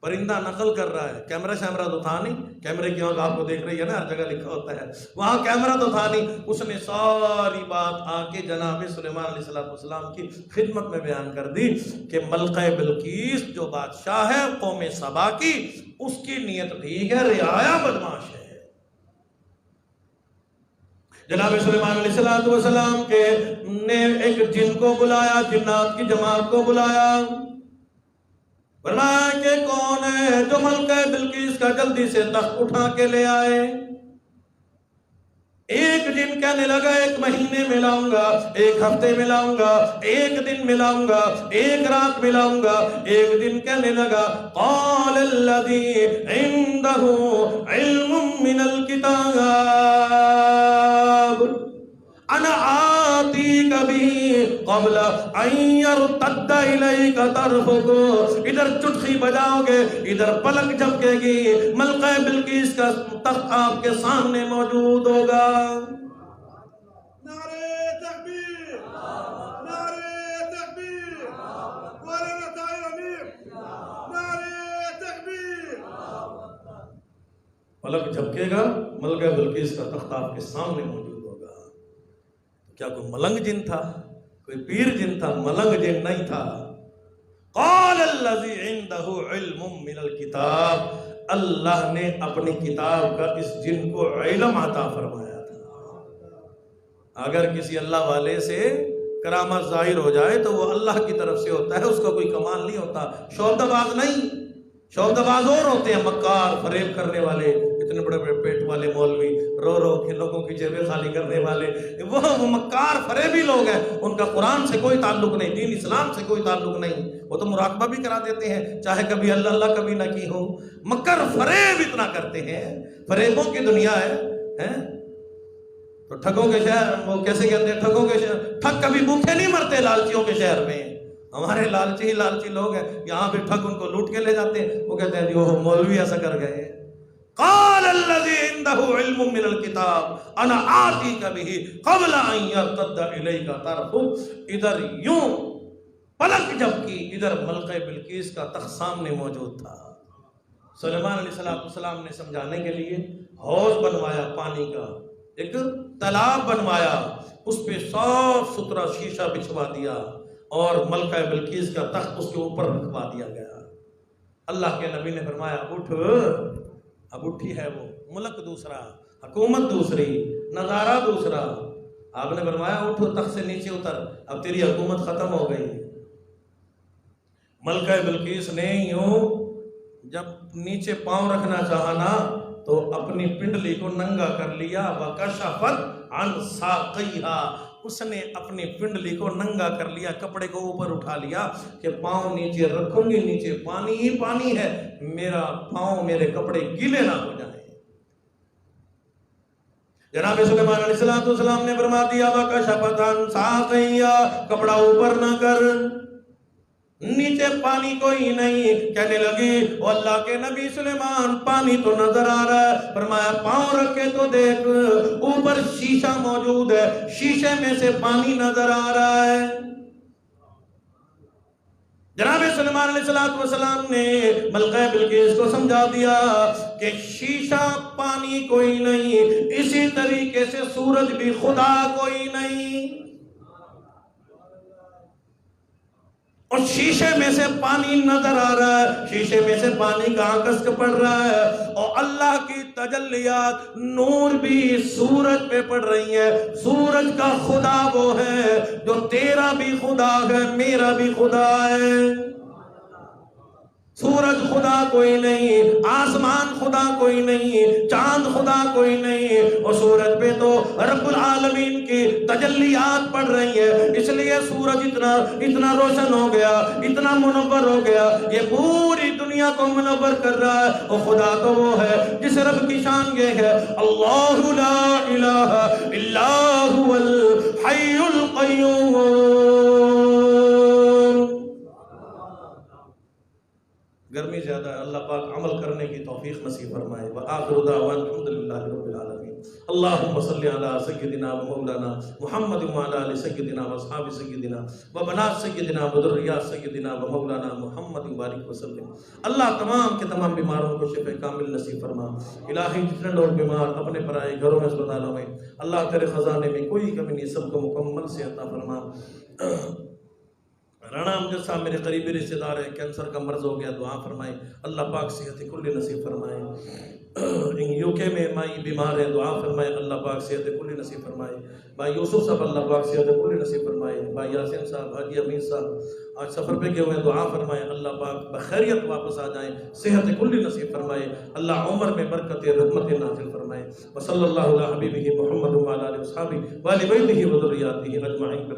پرندہ نقل کر رہا ہے. کیمرہ شیمرہ تو تھا نہیں، کیمرے کی آنکھ آپ کو دیکھ رہی ہے نا، ہر جگہ لکھا ہوتا ہے. وہاں کیمرہ تو تھا نہیں. اس نے ساری بات آ کے جناب سلیمان علیہ السلام کی خدمت میں بیان کر دی کہ ملکہ بلقیس جو بادشاہ ہے قوم سبا کی، اس کی نیت ٹھیک ہے، رعایا بدماش ہے. جناب سلیمان علیہ السلام کے نے ایک جن کو بلایا، جنات کی جماعت کو بلایا، فرمایا کہ کون ہے جو ملکہ بلقیس کا جلدی سے تخت اٹھا کے لے آئے. ایک جن کہنے لگا ایک مہینے میں لاؤں گا، ایک ہفتے میں لاؤں گا، ایک دن میں لاؤں گا، ایک رات میں لاؤں گا. ایک دن کہنے لگا قال الذی عنده علم من الکتاب انا آتیک بھی قبل ان یرتد الیک طرفک. ادھر چٹخی بجاؤ گے، ادھر پلک جھپکے گی، ملکہ بلقیس کا تخت آپ کے سامنے موجود ہوگا. نعرہ تکبیر، نعرہ تکبیر، مولانا طاہر امیر، نعرہ تکبیر. پلک جھپکے گا، ملکہ بلقیس کا تخت آپ کے سامنے موجود ہوگا. کیا کوئی ملنگ جن تھا؟ کوئی پیر جن تھا؟ ملنگ جن نہیں تھا. قال الذی عنده علم من الکتاب. اللہ نے اپنی کتاب کا اس جن کو علم عطا فرمایا تھا. اگر کسی اللہ والے سے کرامت ظاہر ہو جائے تو وہ اللہ کی طرف سے ہوتا ہے، اس کا کوئی کمال نہیں ہوتا. شعبدہباز نہیں، شعبدہباز اور ہوتے ہیں، مکار، فریب کرنے والے، اتنے بڑے بڑے پیٹ والے مولوی، رو رو کے لوگوں کی جیبیں خالی کرنے والے، وہ مکار فریبی لوگ ہیں. ان کا قرآن سے کوئی تعلق نہیں، دین اسلام سے کوئی تعلق نہیں. وہ تو مراقبہ بھی کرا دیتے ہیں، چاہے کبھی اللہ اللہ کبھی نہ کی ہو. مکر فریب اتنا کرتے ہیں، فریبوں کی دنیا ہے. تو ٹھگوں کے شہر، وہ کیسے کہتے ہیں، ٹھگوں کے شہر، ٹھگ کبھی بھوکے نہیں مرتے لالچیوں کے شہر میں. ہمارے لالچی ہی لالچی لوگ ہیں، یہاں پہ ٹھگ ان کو لوٹ کے لے جاتے ہیں. وہ کہتے ہیں جو مولوی ایسا کر گئے. قال الذی عنده علم من الکتاب انا آتیک بہ قبل ان یرتد الیک طرفک. ادھر یوں پلک جب کی، ادھر ملکہ بلقیس کا تخت سامنے موجود تھا. سلیمان علیہ السلام نے سمجھانے کے لیے حوض بنوایا، پانی کا ایک تالاب بنوایا، اس پہ صاف ستھرا شیشہ بچھوا دیا اور ملکہ بلقیس کا تخت اس کے اوپر رکھوا دیا گیا. اللہ کے نبی نے فرمایا اٹھ. اب اٹھی ہے وہ، ملک دوسرا، حکومت دوسری، نظارہ دوسرا. آپ نے فرمایا اٹھ، تخت سے نیچے اتر، اب تیری حکومت ختم ہو گئی. ملکہ بلقیس نے یوں جب نیچے پاؤں رکھنا چاہا نا تو اپنی پنڈلی کو ننگا کر لیا. وَكَشَفَتْ عَنْ سَاقَيْهَا. اس نے اپنی پنڈلی کو ننگا کر لیا، کپڑے کو اوپر اٹھا لیا کہ پاؤں نیچے رکھوں گی، نیچے پانی ہی پانی ہے، میرا پاؤں، میرے کپڑے گیلے نہ ہو جائیں. جناب سلیمان علیہ السلام نے فرما دیا وَكَشَفَتْ عَنْ سَاقَيْهَا. کپڑا اوپر نہ کر، نیچے پانی کوئی نہیں. کہنے لگی او اللہ کے نبی سلیمان، پانی تو نظر آ رہا ہے. فرمایا پاؤں رکھے تو دیکھ، اوپر شیشہ موجود ہے، شیشے میں سے پانی نظر آ رہا ہے. جناب سلیمان علیہ السلام نے ملکہ بلقیس کو سمجھا دیا کہ شیشہ پانی کوئی نہیں، اسی طریقے سے سورج بھی خدا کوئی نہیں. اور شیشے میں سے پانی نظر آ رہا ہے، شیشے میں سے پانی کا آکس پڑ رہا ہے، اور اللہ کی تجلیات نور بھی سورج پہ پڑ رہی ہیں۔ سورج کا خدا وہ ہے جو تیرا بھی خدا ہے، میرا بھی خدا ہے۔ سورج خدا کوئی نہیں، آسمان خدا کوئی نہیں، چاند خدا کوئی نہیں، اور سورج پہ تو رب العالمین کی تجلیات پڑ رہی ہیں، اس لیے سورج اتنا روشن ہو گیا، اتنا منور ہو گیا، یہ پوری دنیا کو منور کر رہا ہے۔ اور خدا تو وہ ہے جس رب کی شان یہ ہے، اللہ لا الہ الا هو الحی القیوم۔ گرمی زیادہ ہے، اللہ پاک عمل کرنے کی توفیق نصیب فرمائے۔ وآخر دعوانا الحمدللہ رب العالمین۔ اللہم صلی علی سیدنا و مولانا محمد وعلی آل سیدنا و اصحاب سیدنا و بنات سیدنا و ذریات سیدنا و مولانا محمد وبارک وسلم۔ اللہ تمام کے تمام بیماروں کو شفا کامل نصیب فرما۔ الہی جتنے لوگ بیمار اپنے پرائے گھروں میں اسپتالوں میں، اللہ تیرے خزانے میں کوئی کمی نہیں، سب کو مکمل سے عطا فرما۔ رانا امجد صاحب میرے قریبی رشتہ دار ہے، کینسر کا مرض ہو گیا، دعا فرمائے اللہ پاک صحت کلی نصیب فرمائے۔ یو کے میں مائی بیمار ہے، دعا فرمائے اللہ پاک صحت کلی نصیب فرمائے۔ بھائی یوسف صاحب اللہ پاک صحت کلی نصیب فرمائے۔ بھائی یاسین صاحب، حاجی امین صاحب آج سفر پہ گئے ہوئے، دعا فرمائے اللہ پاک بخیریت واپس آ جائیں، صحت کلی نصیب فرمائے، اللہ عمر میں برکت رحمت نازل فرمائے۔ وصلی اللہ علی حبیبہ محمد وعلی آلہ وصحبہ وآل بیتہ وذریاتہ اجمعین۔